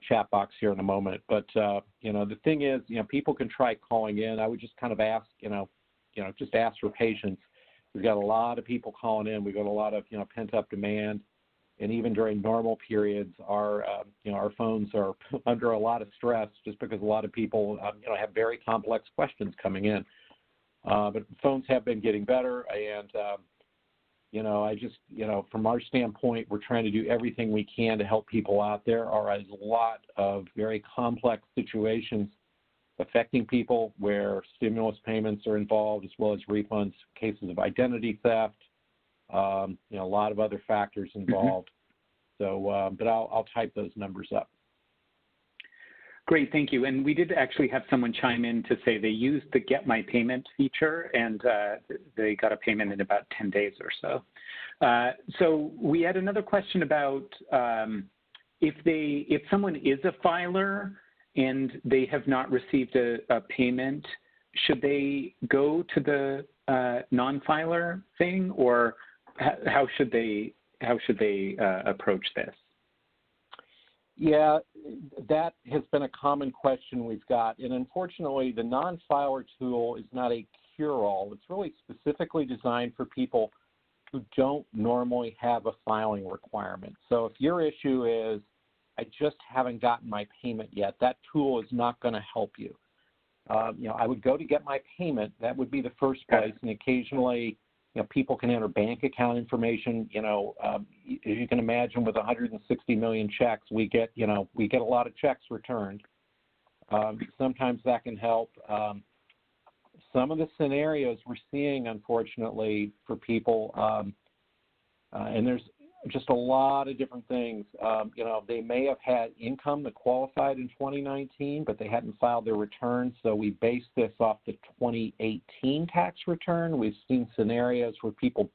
chat box here in a moment. But, the thing is, people can try calling in. I would just kind of ask, just ask for patience. We've got a lot of people calling in. We've got a lot of, pent-up demand. And even during normal periods, our phones are under a lot of stress just because a lot of people, have very complex questions coming in. But phones have been getting better, and, I just, from our standpoint, we're trying to do everything we can to help people out. There are a lot of very complex situations affecting people where stimulus payments are involved, as well as refunds, cases of identity theft, a lot of other factors involved. So, but I'll type those numbers up. Great, thank you. And we did actually have someone chime in to say they used the Get My Payment feature, and they got a payment in about 10 days or so. So we had another question about if someone is a filer and they have not received a payment, should they go to the non-filer thing, or how should they approach this? Yeah, that has been a common question we've got. And unfortunately, the non-filer tool is not a cure-all. It's really specifically designed for people who don't normally have a filing requirement. So if your issue is, I just haven't gotten my payment yet, that tool is not going to help you. I would go to Get My Payment. That would be the first place. And occasionally, people can enter bank account information. As you can imagine, with 160 million checks, we get a lot of checks returned. Sometimes that can help. Some of the scenarios we're seeing, unfortunately, for people, and there's just a lot of different things. They may have had income that qualified in 2019, but they hadn't filed their return, so we base this off the 2018 tax return. We've seen scenarios where people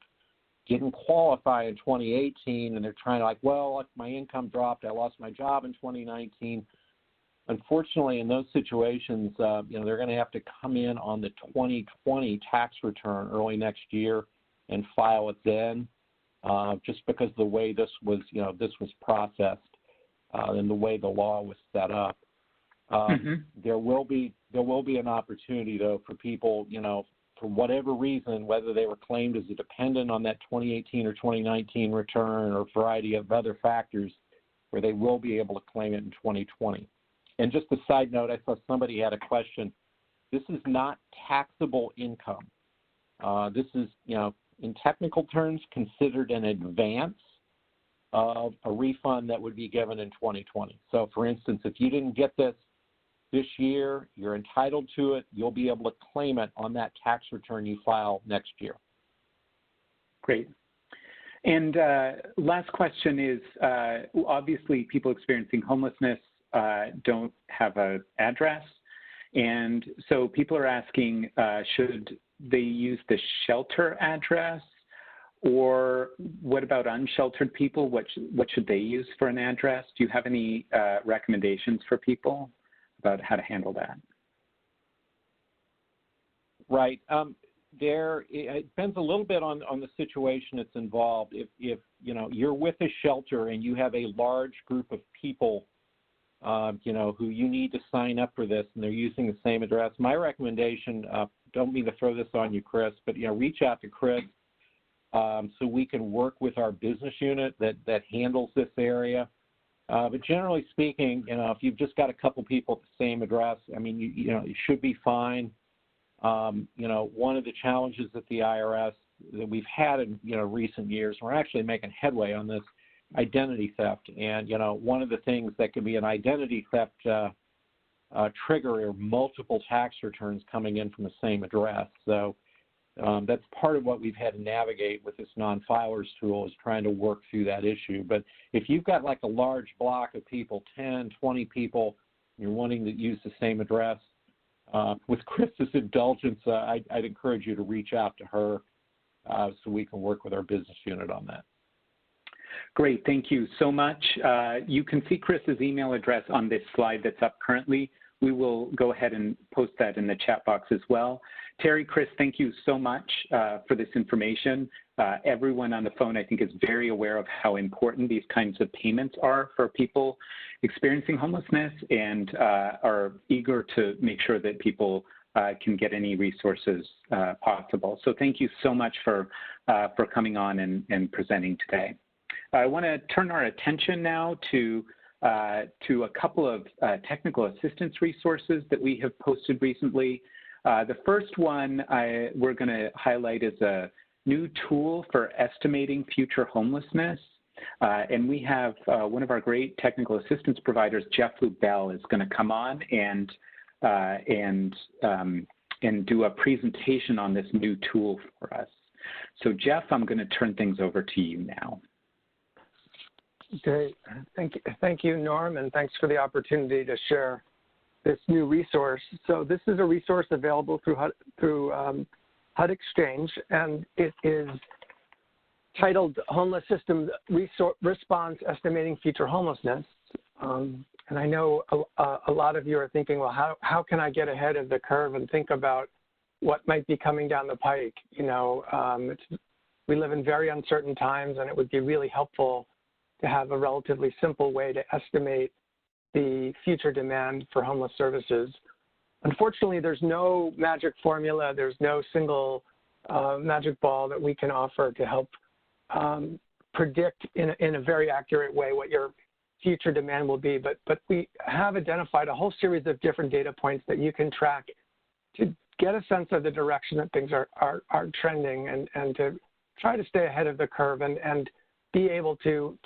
didn't qualify in 2018, and they're trying to my income dropped, I lost my job in 2019. Unfortunately, in those situations, they're going to have to come in on the 2020 tax return early next year and file it then. Just because the way this was processed and the way the law was set up, there will be an opportunity though for people, for whatever reason, whether they were claimed as a dependent on that 2018 or 2019 return or a variety of other factors, where they will be able to claim it in 2020. And just a side note, I saw somebody had a question. This is not taxable income. This is, in technical terms, considered an advance of a refund that would be given in 2020. So, for instance, if you didn't get this year, you're entitled to it. You'll be able to claim it on that tax return you file next year. Great. And last question is, obviously people experiencing homelessness don't have an address. And so people are asking, should they use the shelter address, or what about unsheltered people? What should they use for an address? Do you have any recommendations for people about how to handle that? Right. It depends a little bit on the situation that's involved. If you're with a shelter and you have a large group of people who you need to sign up for this, and they're using the same address, my recommendation, don't mean to throw this on you, Chris, but, reach out to Chris so we can work with our business unit that handles this area. But generally speaking, if you've just got a couple people at the same address, I mean, you should be fine. One of the challenges at the IRS that we've had in, recent years, we're actually making headway on this, identity theft. And, one of the things that could be an identity theft trigger are multiple tax returns coming in from the same address. So that's part of what we've had to navigate with this non-filers tool, is trying to work through that issue. But if you've got like a large block of people, 10, 20 people, you're wanting to use the same address, with Chris's indulgence, I'd encourage you to reach out to her so we can work with our business unit on that. Great, thank you so much. You can see Chris's email address on this slide that's up currently. We will go ahead and post that in the chat box as well. Terry, Chris, thank you so much for this information. Everyone on the phone, I think, is very aware of how important these kinds of payments are for people experiencing homelessness, and are eager to make sure that people can get any resources possible. So thank you so much for coming on and presenting today. I want to turn our attention now to a couple of technical assistance resources that we have posted recently. The first one we're going to highlight is a new tool for estimating future homelessness. And we have one of our great technical assistance providers, Jeff Lubell, is going to come on and do a presentation on this new tool for us. So Jeff, I'm going to turn things over to you now. Great. Thank you, Norm, and thanks for the opportunity to share this new resource. So this is a resource available through HUD Exchange, and it is titled Homeless System Response Estimating Future Homelessness. And I know a lot of you are thinking, well, how can I get ahead of the curve and think about what might be coming down the pike? We live in very uncertain times, and it would be really helpful to have a relatively simple way to estimate the future demand for homeless services. Unfortunately, there's no magic formula. There's no single magic ball that we can offer to help predict in a very accurate way what your future demand will be. But we have identified a whole series of different data points that you can track to get a sense of the direction that things are trending, and to try to stay ahead of the curve and be able to,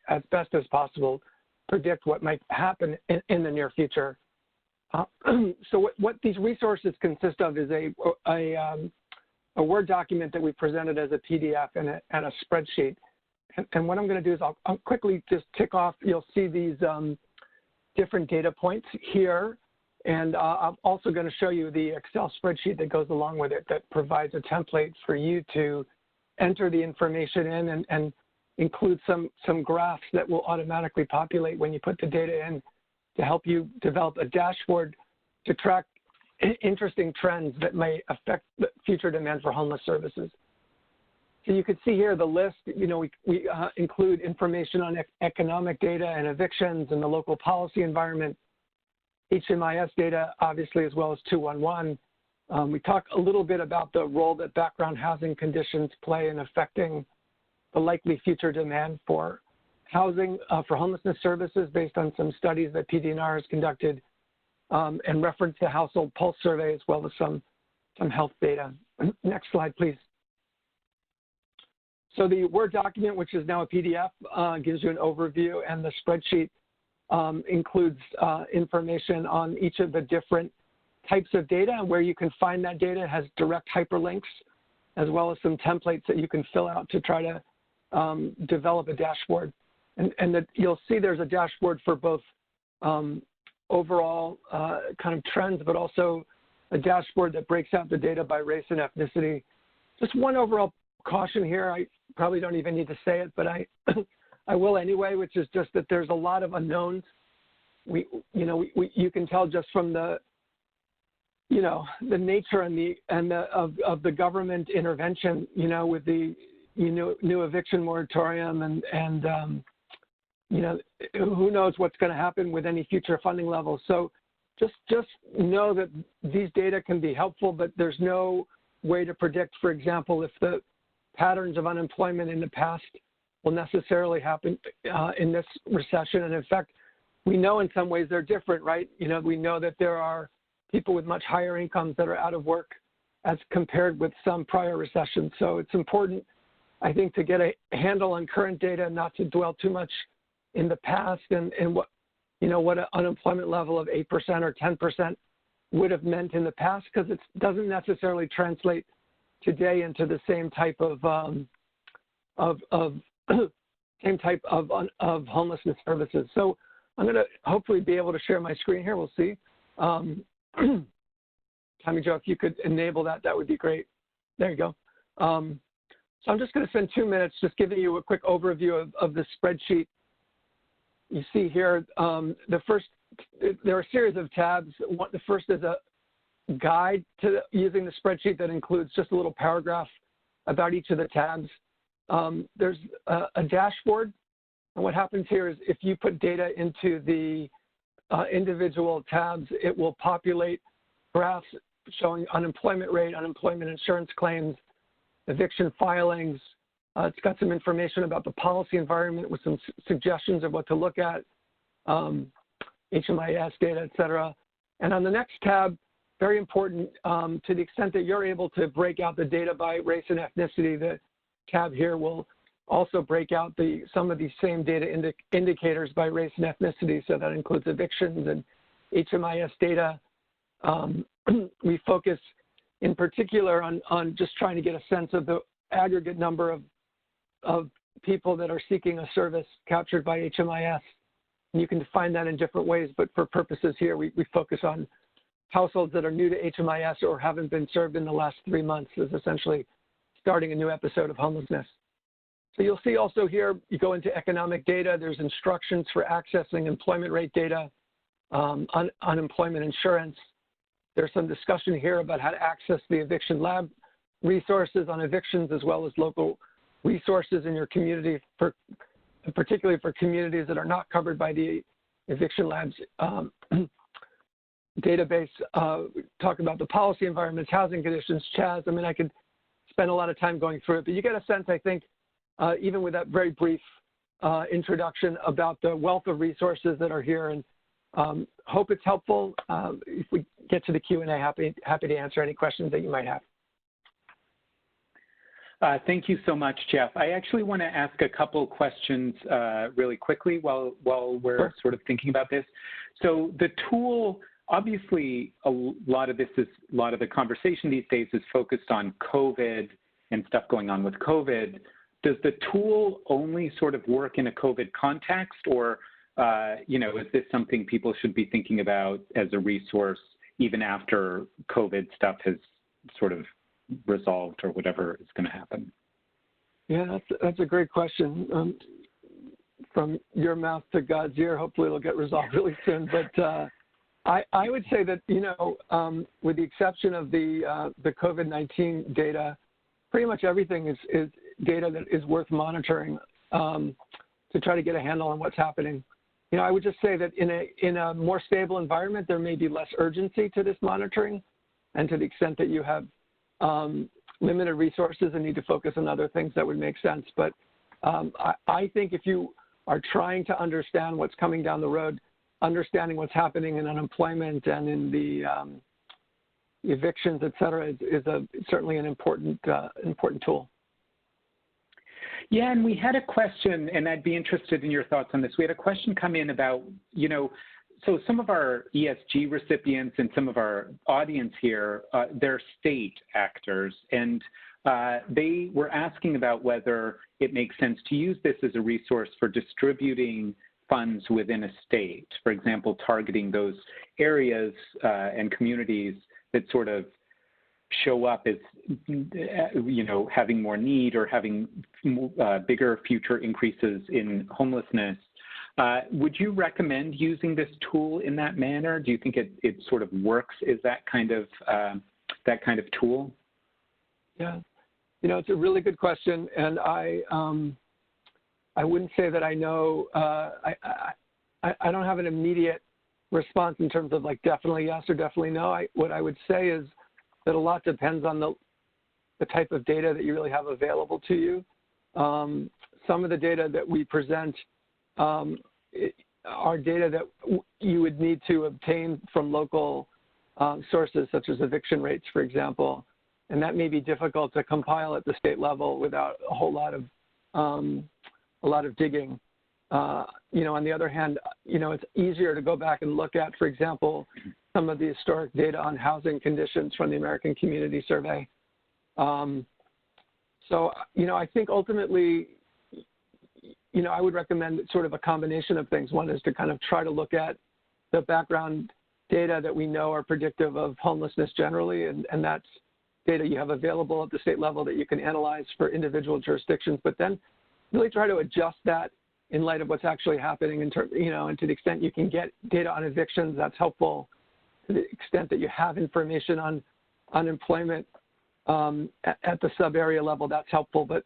as best as possible, predict what might happen in the near future. So what these resources consist of is a Word document that we presented as a PDF and a spreadsheet. And what I'm going to do is I'll quickly just tick off. You'll see these different data points here. And I'm also going to show you the Excel spreadsheet that goes along with it that provides a template for you to enter the information in and include some graphs that will automatically populate when you put the data in to help you develop a dashboard to track interesting trends that may affect the future demand for homeless services. So you can see here the list. We include information on economic data and evictions and the local policy environment, HMIS data, obviously, as well as 211. We talk a little bit about the role that background housing conditions play in affecting the likely future demand for housing for homelessness services based on some studies that PD&R has conducted, and reference the household pulse survey as well as some health data. Next slide, please. So the Word document, which is now a PDF, gives you an overview, and the spreadsheet includes information on each of the different types of data and where you can find that data. It has direct hyperlinks as well as some templates that you can fill out to try to develop a dashboard. And you'll see there's a dashboard for both overall kind of trends, but also a dashboard that breaks out the data by race and ethnicity. Just one overall caution here. I probably don't even need to say it, but I will anyway, which is just that there's a lot of unknowns. You can tell just from the nature of the government intervention, with the new eviction moratorium and who knows what's going to happen with any future funding levels. So just know that these data can be helpful, but there's no way to predict, for example, if the patterns of unemployment in the past will necessarily happen in this recession. And in fact, we know in some ways they're different, right? We know that there are people with much higher incomes that are out of work as compared with some prior recessions. So it's important, I think, to get a handle on current data, not to dwell too much in the past and what an unemployment level of 8% or 10% would have meant in the past, because it doesn't necessarily translate today into the same type of homelessness services. So I'm going to hopefully be able to share my screen here. We'll see. Tommy Jo, if you could enable that, that would be great. There you go. So I'm just going to spend 2 minutes just giving you a quick overview of the spreadsheet. You see here, there are a series of tabs. The first is a guide to using the spreadsheet that includes just a little paragraph about each of the tabs. There's a dashboard. And what happens here is if you put data into the individual tabs, it will populate graphs showing unemployment rate, unemployment insurance claims, eviction filings. It's got some information about the policy environment with some suggestions of what to look at, HMIS data, et cetera. And on the next tab, very important, to the extent that you're able to break out the data by race and ethnicity, the tab here will also break out some of these same data indicators by race and ethnicity. So that includes evictions and HMIS data. We focus in particular on just trying to get a sense of the aggregate number of people that are seeking a service captured by HMIS. And you can define that in different ways, but for purposes here, we focus on households that are new to HMIS or haven't been served in the last 3 months as essentially starting a new episode of homelessness. So you'll see also here, you go into economic data, there's instructions for accessing employment rate data, unemployment insurance. There's some discussion here about how to access the eviction lab resources on evictions, as well as local resources in your community, particularly for communities that are not covered by the eviction labs database. Talk about the policy environments, housing conditions, CHAS. I mean, I could spend a lot of time going through it, but you get a sense, I think, even with that very brief introduction, about the wealth of resources that are here, and hope it's helpful. If we get to the Q&A, happy to answer any questions that you might have. Thank you so much, Jeff. I actually want to ask a couple questions really quickly while we're sort of thinking about this. So the tool, obviously, a lot of the conversation these days is focused on COVID and stuff going on with COVID. Does the tool only sort of work in a COVID context, or is this something people should be thinking about as a resource even after COVID stuff has sort of resolved or whatever is going to happen? Yeah, that's a great question. From your mouth to God's ear, hopefully it'll get resolved really soon. But I would say that, with the exception of the COVID-19 data, pretty much everything is data that is worth monitoring to try to get a handle on what's happening. I would just say that in a more stable environment, there may be less urgency to this monitoring, and to the extent that you have limited resources and need to focus on other things, that would make sense. But I think if you are trying to understand what's coming down the road, understanding what's happening in unemployment and in the evictions, et cetera, is certainly an important tool. Yeah, and we had a question, and I'd be interested in your thoughts on this. We had a question come in about, so some of our ESG recipients and some of our audience here, they're state actors, and they were asking about whether it makes sense to use this as a resource for distributing funds within a state, for example, targeting those areas and communities that sort of show up as, having more need or having bigger future increases in homelessness. Would you recommend using this tool in that manner? Do you think it sort of works as that kind of tool? Yeah, it's a really good question, and I wouldn't say that I know. I don't have an immediate response in terms of like definitely yes or definitely no. What I would say is that a lot depends on the type of data that you really have available to you. Some of the data that we present are data that you would need to obtain from local sources, such as eviction rates, for example, and that may be difficult to compile at the state level without a whole lot of digging. On the other hand, it's easier to go back and look at, for example, some of the historic data on housing conditions from the American Community Survey. I think ultimately, I would recommend sort of a combination of things. One is to kind of try to look at the background data that we know are predictive of homelessness generally, and that's data you have available at the state level that you can analyze for individual jurisdictions, but then really try to adjust that in light of what's actually happening and to the extent you can get data on evictions, that's helpful. To the extent that you have information on unemployment at the sub-area level, that's helpful, but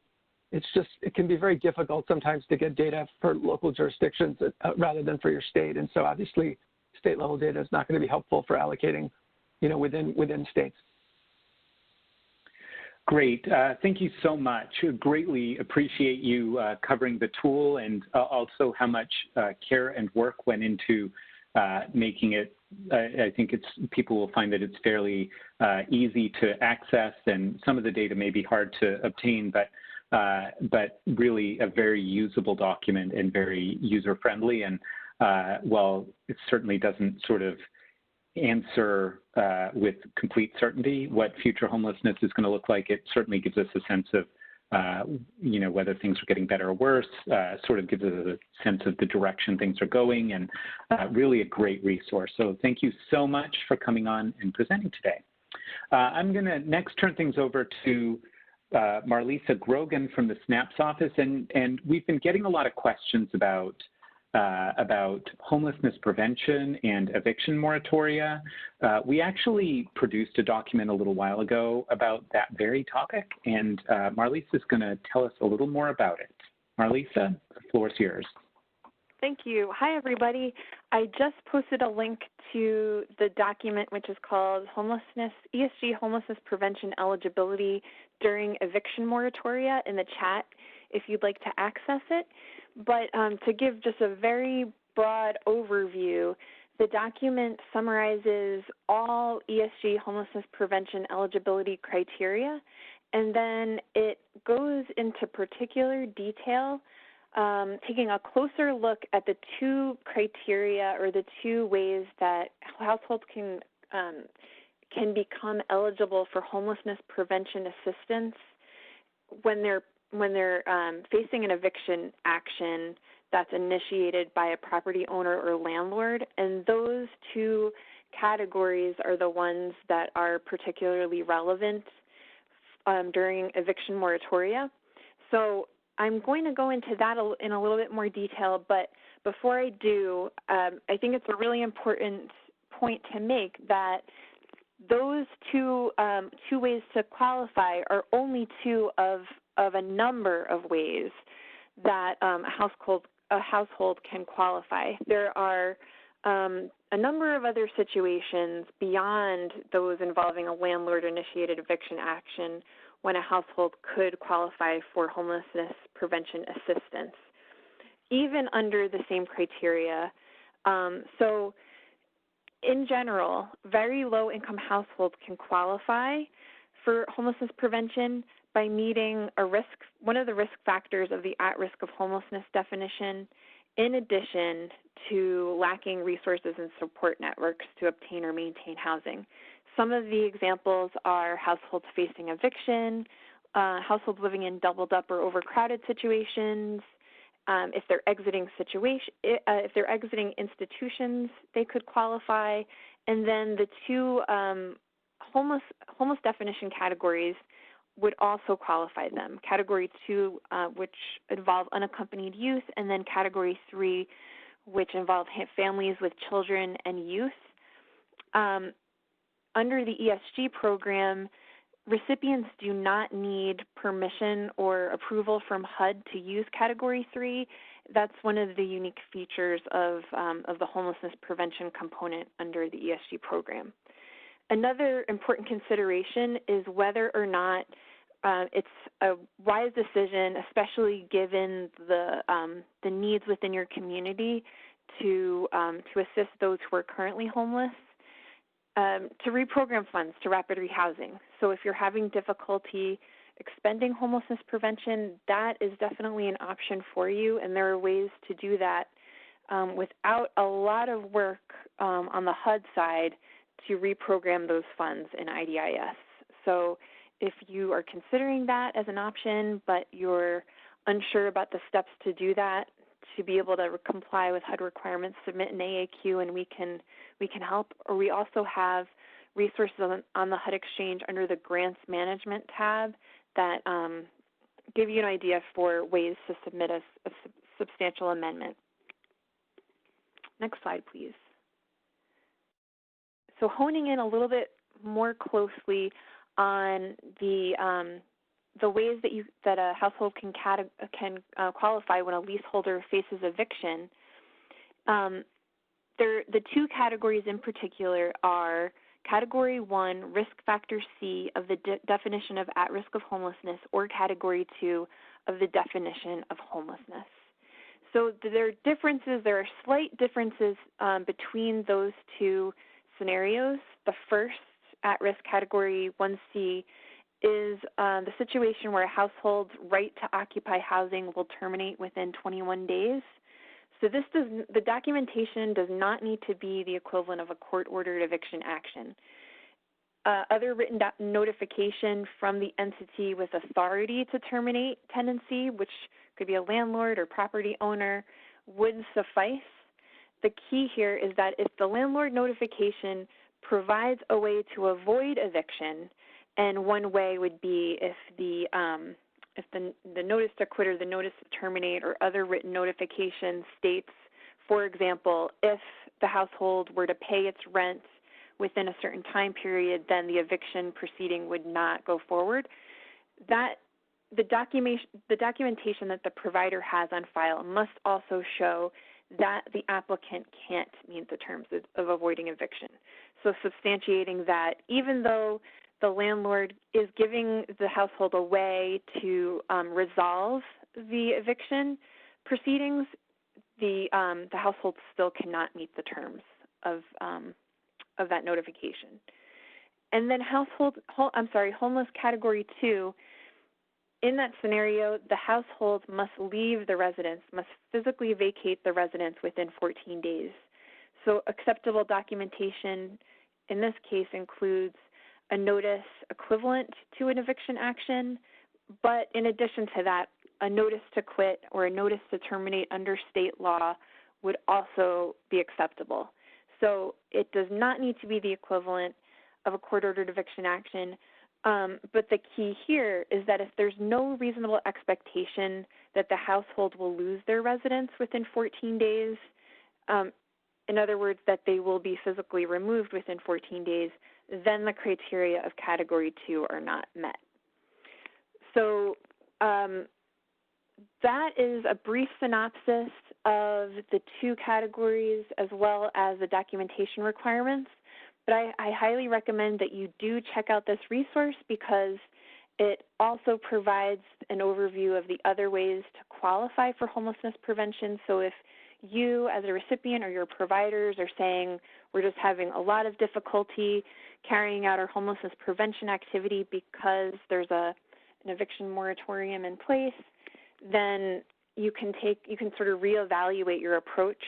it can be very difficult sometimes to get data for local jurisdictions rather than for your state. And so obviously state level data is not going to be helpful for allocating, within states. Great. Thank you so much. Greatly appreciate you covering the tool and also how much care and work went into making it. I think people will find that it's fairly easy to access, and some of the data may be hard to obtain, but really a very usable document and very user-friendly. And while it certainly doesn't sort of answer with complete certainty what future homelessness is going to look like, it certainly gives us a sense of whether things are getting better or worse, sort of gives us a sense of the direction things are going, and really a great resource. So thank you so much for coming on and presenting today. I'm going to next turn things over to Marlisa Grogan from the SNAP's office, and we've been getting a lot of questions about homelessness prevention and eviction moratoria. We actually produced a document a little while ago about that very topic, and Marlisa is going to tell us a little more about it. Marlisa, the floor is yours. Thank you. Hi, everybody. I just posted a link to the document, which is called ESG Homelessness Prevention Eligibility During Eviction Moratoria, in the chat if you'd like to access it. But to give just a very broad overview, the document summarizes all ESG homelessness prevention eligibility criteria, and then it goes into particular detail, taking a closer look at the two criteria or the two ways that households can become eligible for homelessness prevention assistance when they're facing an eviction action that's initiated by a property owner or landlord. And those two categories are the ones that are particularly relevant during eviction moratoria. So I'm going to go into that in a little bit more detail, but before I do, I think it's a really important point to make that those two ways to qualify are only two of a number of ways that a household can qualify. There are a number of other situations beyond those involving a landlord-initiated eviction action when a household could qualify for homelessness prevention assistance, even under the same criteria. So in general, very low-income households can qualify for homelessness prevention by meeting one of the risk factors of the at-risk of homelessness definition, in addition to lacking resources and support networks to obtain or maintain housing. Some of the examples are households facing eviction, households living in doubled-up or overcrowded situations. If they're exiting institutions, they could qualify. And then the two homeless definition categories would also qualify them. Category 2, which involve unaccompanied youth, and then Category 3, which involve families with children and youth. Under the ESG program, recipients do not need permission or approval from HUD to use Category 3. That's one of the unique features of the homelessness prevention component under the ESG program. Another important consideration is whether or not it's a wise decision, especially given the needs within your community, to assist those who are currently homeless, to reprogram funds to rapid rehousing. So if you're having difficulty expending homelessness prevention, that is definitely an option for you, and there are ways to do that without a lot of work on the HUD side to reprogram those funds in IDIS. So if you are considering that as an option, but you're unsure about the steps to do that, to be able to comply with HUD requirements, submit an AAQ, and we can help. Or we also have resources on the HUD Exchange under the Grants Management tab that give you an idea for ways to submit a substantial amendment. Next slide, please. So honing in a little bit more closely on the ways that a household can qualify when a leaseholder faces eviction, the two categories in particular are Category 1, Risk Factor C of the definition of at-risk of homelessness, or Category 2 of the definition of homelessness. So there are slight differences between those two scenarios. The first, at-risk Category 1C, is the situation where a household's right to occupy housing will terminate within 21 days. So the documentation does not need to be the equivalent of a court-ordered eviction action. Other written notification from the entity with authority to terminate tenancy, which could be a landlord or property owner, would suffice. The key here is that if the landlord notification provides a way to avoid eviction, and one way would be if the notice to quit or the notice to terminate or other written notification states, for example, if the household were to pay its rent within a certain time period, then the eviction proceeding would not go forward. The documentation that the provider has on file must also show that the applicant can't meet the terms of avoiding eviction. So substantiating that even though the landlord is giving the household a way to resolve the eviction proceedings, the household still cannot meet the terms of that notification. And then homeless Category 2. In that scenario, the household must leave the residence, must physically vacate the residence within 14 days. So acceptable documentation in this case includes a notice equivalent to an eviction action, but in addition to that, a notice to quit or a notice to terminate under state law would also be acceptable. So it does not need to be the equivalent of a court-ordered eviction action, but the key here is that if there's no reasonable expectation that the household will lose their residence within 14 days, in other words, that they will be physically removed within 14 days, then the criteria of Category 2 are not met. So that is a brief synopsis of the two categories as well as the documentation requirements. But I highly recommend that you do check out this resource because it also provides an overview of the other ways to qualify for homelessness prevention. So if you as a recipient or your providers are saying we're just having a lot of difficulty carrying out our homelessness prevention activity because there's an eviction moratorium in place, then you can sort of reevaluate your approach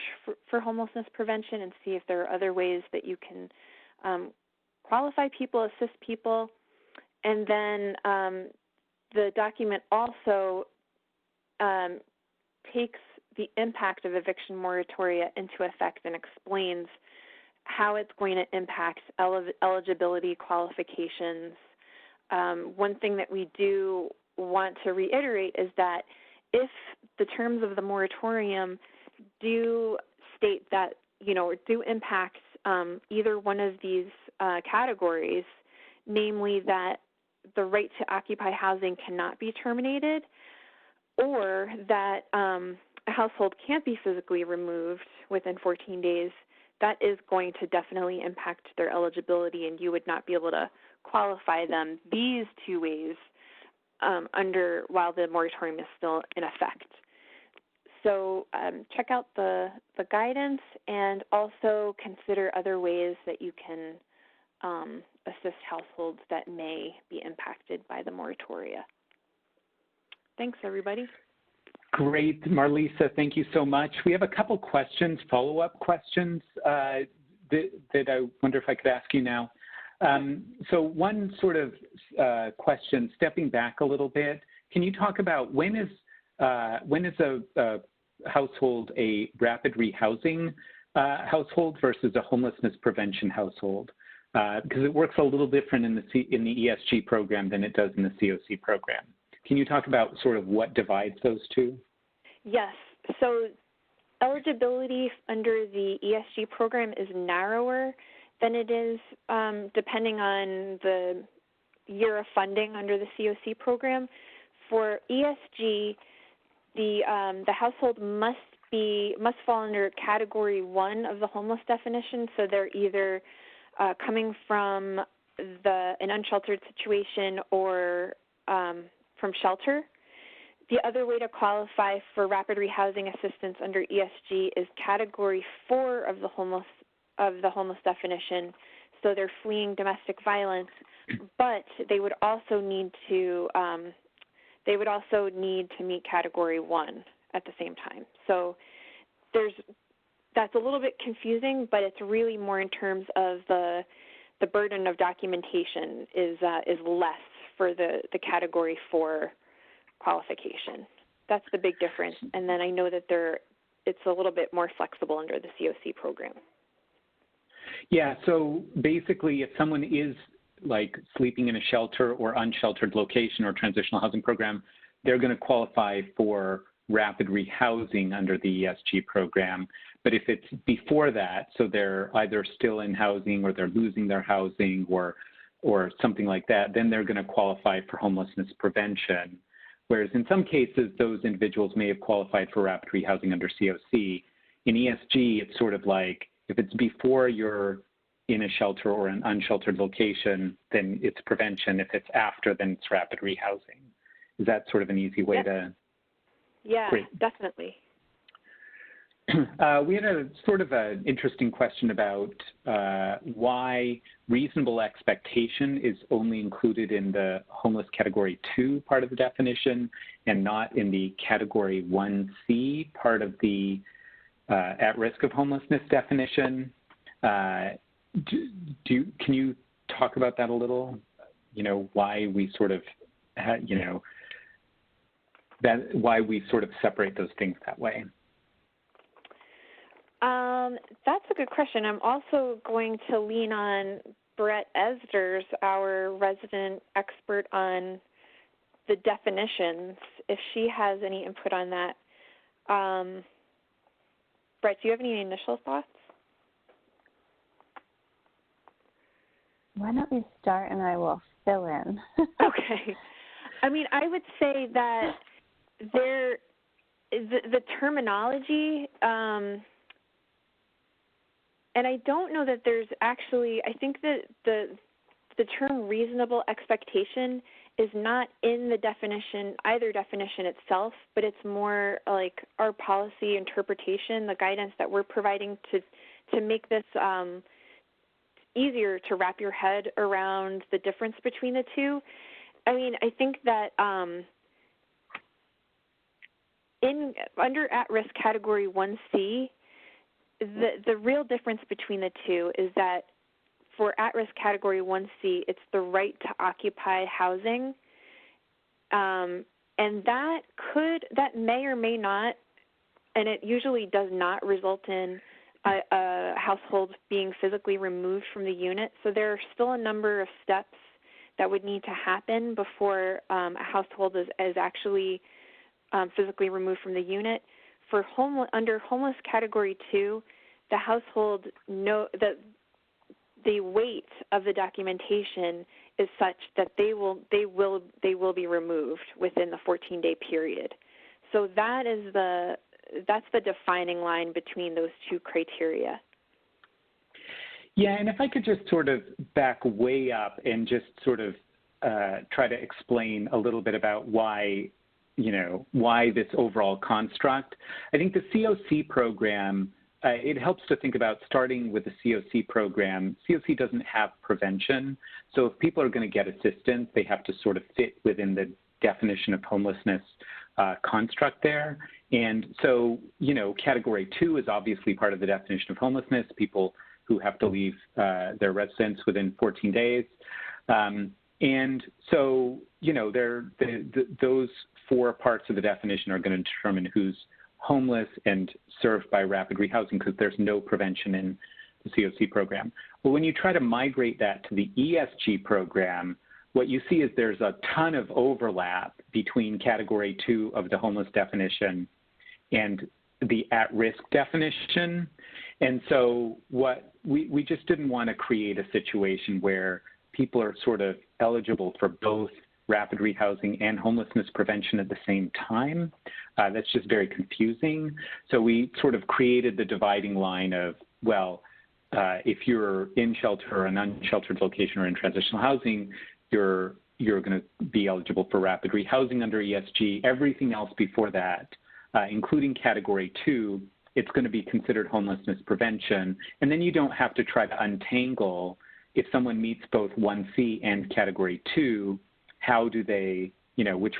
for homelessness prevention and see if there are other ways that you can qualify people, assist people. And then the document also takes the impact of eviction moratoria into effect and explains how it's going to impact eligibility qualifications. One thing that we do want to reiterate is that if the terms of the moratorium do state that, or do impact either one of these categories, namely that the right to occupy housing cannot be terminated, or that a household can't be physically removed within 14 days, that is going to definitely impact their eligibility, and you would not be able to qualify them these two ways while the moratorium is still in effect. So check out the guidance and also consider other ways that you can assist households that may be impacted by the moratoria. Thanks, everybody. Great, Marlisa, thank you so much. We have a couple questions, follow-up questions that I wonder if I could ask you now. So one sort of question, stepping back a little bit, can you talk about when is a household a rapid rehousing household versus a homelessness prevention household? Because it works a little different in the ESG program than it does in the COC program. Can you talk about sort of what divides those two? Yes. So eligibility under the ESG program is narrower than it is depending on the year of funding under the COC program. For ESG, the household must fall under Category 1 of the homeless definition. So they're either coming from an unsheltered situation or from shelter. The other way to qualify for rapid rehousing assistance under ESG is Category 4 of the homeless definition. So they're fleeing domestic violence, but they would also need to meet Category 1 at the same time. So that's a little bit confusing, but it's really more in terms of the burden of documentation is less for the Category 4 qualification. That's the big difference. And then I know that it's a little bit more flexible under the COC program. Yeah, so basically if someone is like sleeping in a shelter or unsheltered location or transitional housing program, they're going to qualify for rapid rehousing under the ESG program. But if it's before that, so they're either still in housing or they're losing their housing or something like that, then they're going to qualify for homelessness prevention. Whereas in some cases, those individuals may have qualified for rapid rehousing under COC. In ESG, it's sort of like if it's before you're in a shelter or an unsheltered location, then it's prevention. If it's after, then it's rapid rehousing. Is that sort of an easy way to? Yeah, Great. Definitely. We had a sort of an interesting question about why reasonable expectation is only included in the homeless Category 2 part of the definition and not in the Category 1C part of the at risk of homelessness definition. Can you talk about that a little? You know, why we sort of why we sort of separate those things that way? That's a good question. I'm also going to lean on Brett Esders, our resident expert on the definitions, if she has any input on that. Brett, do you have any initial thoughts? Why don't we start and I will fill in. Okay. I mean, I would say that the terminology, and I don't know that there's actually, I think that the term reasonable expectation is not in the definition, either definition itself, but it's more like our policy interpretation, the guidance that we're providing to make this easier to wrap your head around the difference between the two. I mean, I think that under at-risk Category 1C, the real difference between the two is that for at-risk Category 1C, it's the right to occupy housing, and that may or may not, and it usually does not result in a household being physically removed from the unit. So there are still a number of steps that would need to happen before a household is actually physically removed from the unit. For under homeless Category 2, the household the weight of the documentation is such that they will be removed within the 14-day period. So that's the defining line between those two criteria. Yeah, and if I could just sort of back way up and just sort of try to explain a little bit about why this overall construct. I think the COC program, it helps to think about starting with the COC program. COC doesn't have prevention, so if people are going to get assistance, they have to sort of fit within the definition of homelessness construct there. And so, Category 2 is obviously part of the definition of homelessness, people who have to leave their residence within 14 days. And so, those four parts of the definition are going to determine who's homeless and served by rapid rehousing because there's no prevention in the COC program. Well, when you try to migrate that to the ESG program, what you see is there's a ton of overlap between Category 2 of the homeless definition and the at-risk definition. And so what we just didn't want to create a situation where people are sort of eligible for both rapid rehousing and homelessness prevention at the same time. That's just very confusing. So we sort of created the dividing line of, well, if you're in shelter or an unsheltered location or in transitional housing, you're going to be eligible for rapid rehousing under ESG. Everything else before that, including Category 2, it's going to be considered homelessness prevention. And then you don't have to try to untangle if someone meets both 1C and Category 2, how do they, which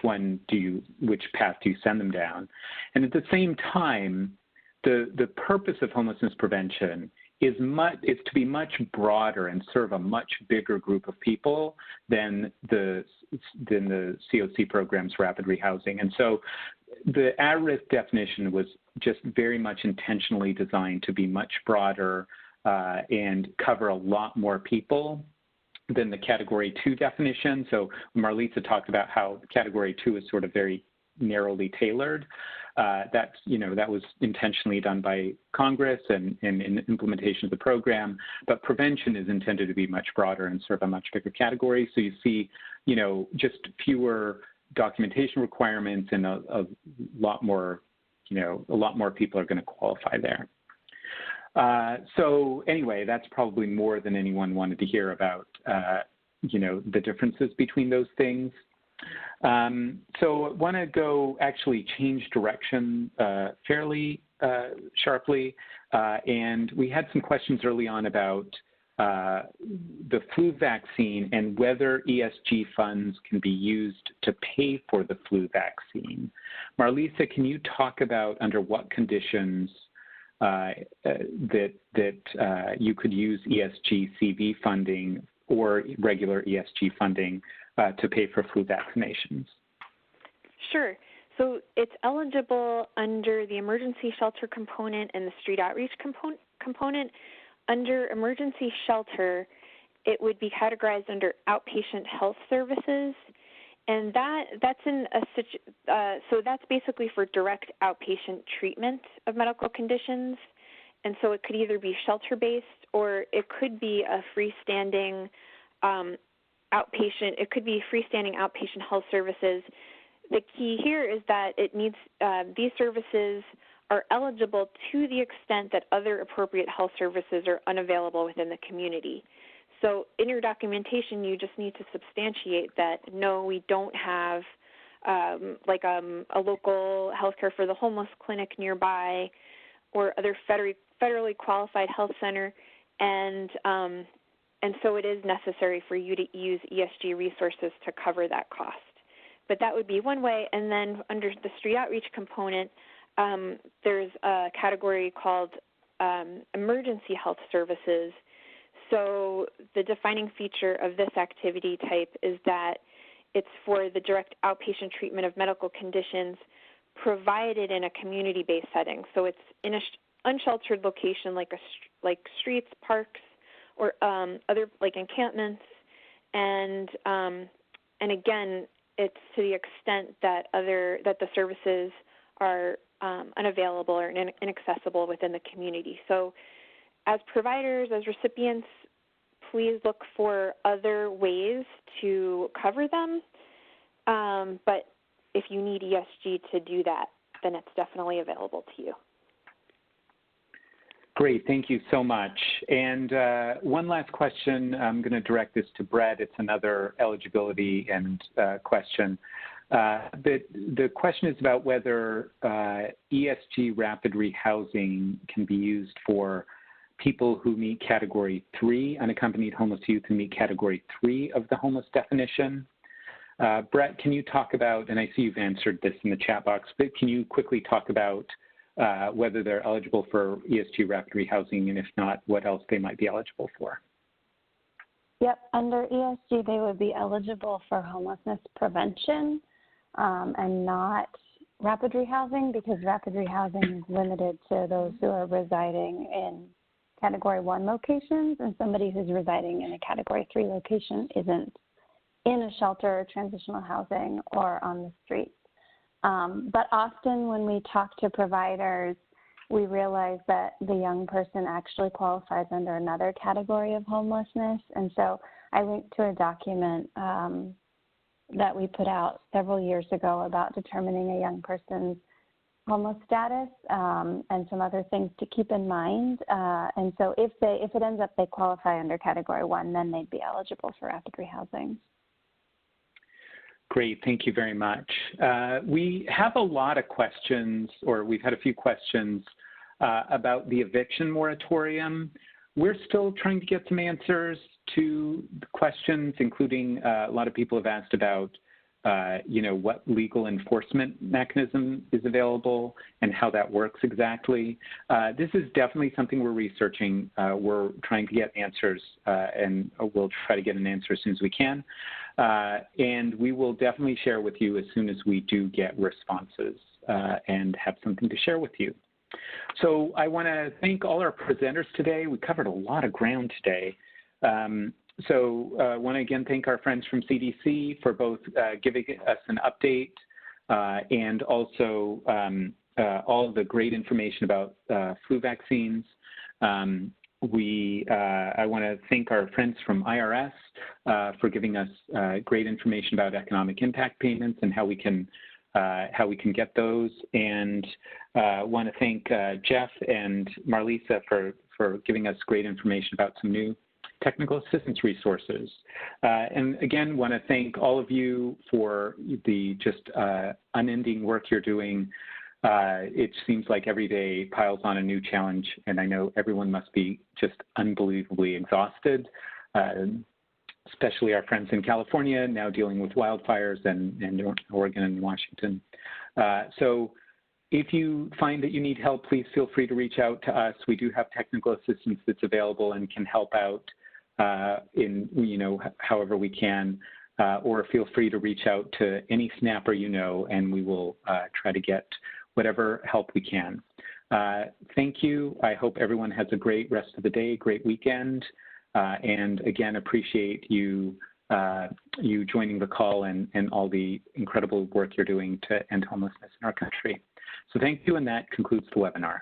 path do you send them down? And at the same time, the purpose of homelessness prevention is to be much broader and serve a much bigger group of people than the COC program's rapid rehousing. And so the at-risk definition was just very much intentionally designed to be much broader and cover a lot more people than the Category 2 definition. So Marlisa talked about how Category 2 is sort of very narrowly tailored. That was intentionally done by Congress and in implementation of the program, but prevention is intended to be much broader and serve a much bigger category. So you see, just fewer documentation requirements and a lot more people are going to qualify there. So anyway, that's probably more than anyone wanted to hear about, the differences between those things. So I want to actually change direction fairly sharply. And we had some questions early on about the flu vaccine and whether ESG funds can be used to pay for the flu vaccine. Marlisa, can you talk about under what conditions that you could use ESG CV funding or regular ESG funding to pay for flu vaccinations? Sure. So it's eligible under the emergency shelter component and the street outreach component. Under emergency shelter, it would be categorized under outpatient health services, and so that's basically for direct outpatient treatment of medical conditions. And so it could either be shelter-based or it could be a freestanding outpatient. It could be freestanding outpatient health services. The key here is that it needs these services are eligible to the extent that other appropriate health services are unavailable within the community. So in your documentation, you just need to substantiate that, no, we don't have a local healthcare for the homeless clinic nearby or other federally qualified health center, and so it is necessary for you to use ESG resources to cover that cost. But that would be one way. And then under the street outreach component, there's a category called emergency health services. So the defining feature of this activity type is that it's for the direct outpatient treatment of medical conditions provided in a community-based setting. So it's in an unsheltered location like streets, parks, or other like encampments, and again, it's to the extent that the services are unavailable or inaccessible within the community. So as providers, as recipients, please look for other ways to cover them. But if you need ESG to do that, then it's definitely available to you. Great, thank you so much. And one last question, I'm going to direct this to Brett. It's another eligibility and question. The question is about whether ESG rapid rehousing can be used for people who meet Category 3, unaccompanied homeless youth who meet Category 3 of the homeless definition. Brett, can you talk about, and I see you've answered this in the chat box, but can you quickly talk about whether they're eligible for ESG rapid rehousing, and if not, what else they might be eligible for? Yep, under ESG, they would be eligible for homelessness prevention and not rapid rehousing, because rapid rehousing is limited to those who are residing in Category 1 locations, and somebody who's residing in a Category 3 location isn't in a shelter, transitional housing, or on the streets. But often when we talk to providers, we realize that the young person actually qualifies under another category of homelessness. And so I linked to a document that we put out several years ago about determining a young person's homeless status and some other things to keep in mind. And so if it ends up they qualify under Category 1, then they'd be eligible for rapid rehousing. Great, thank you very much. We have a lot of questions, or we've had a few questions about the eviction moratorium. We're still trying to get some answers to the questions, including a lot of people have asked about, what legal enforcement mechanism is available and how that works exactly. This is definitely something we're researching. We're trying to get answers, and we'll try to get an answer as soon as we can. And we will definitely share with you as soon as we do get responses and have something to share with you. So I want to thank all our presenters today. We covered a lot of ground today. So I want to again thank our friends from CDC for both giving us an update and also all of the great information about flu vaccines. I want to thank our friends from IRS for giving us great information about economic impact payments and how we can get those. And want to thank Jeff and Marlisa for giving us great information about some new technical assistance resources. And again, want to thank all of you for the just unending work you're doing. It seems like every day piles on a new challenge, and I know everyone must be just unbelievably exhausted, especially our friends in California now dealing with wildfires and Oregon and Washington. So if you find that you need help, please feel free to reach out to us. We do have technical assistance that's available and can help out in however we can, or feel free to reach out to any snapper and we will try to get whatever help we can. Thank you. I hope everyone has a great rest of the day, great weekend, and again appreciate you joining the call and all the incredible work you're doing to end homelessness in our country. So thank you, and that concludes the webinar.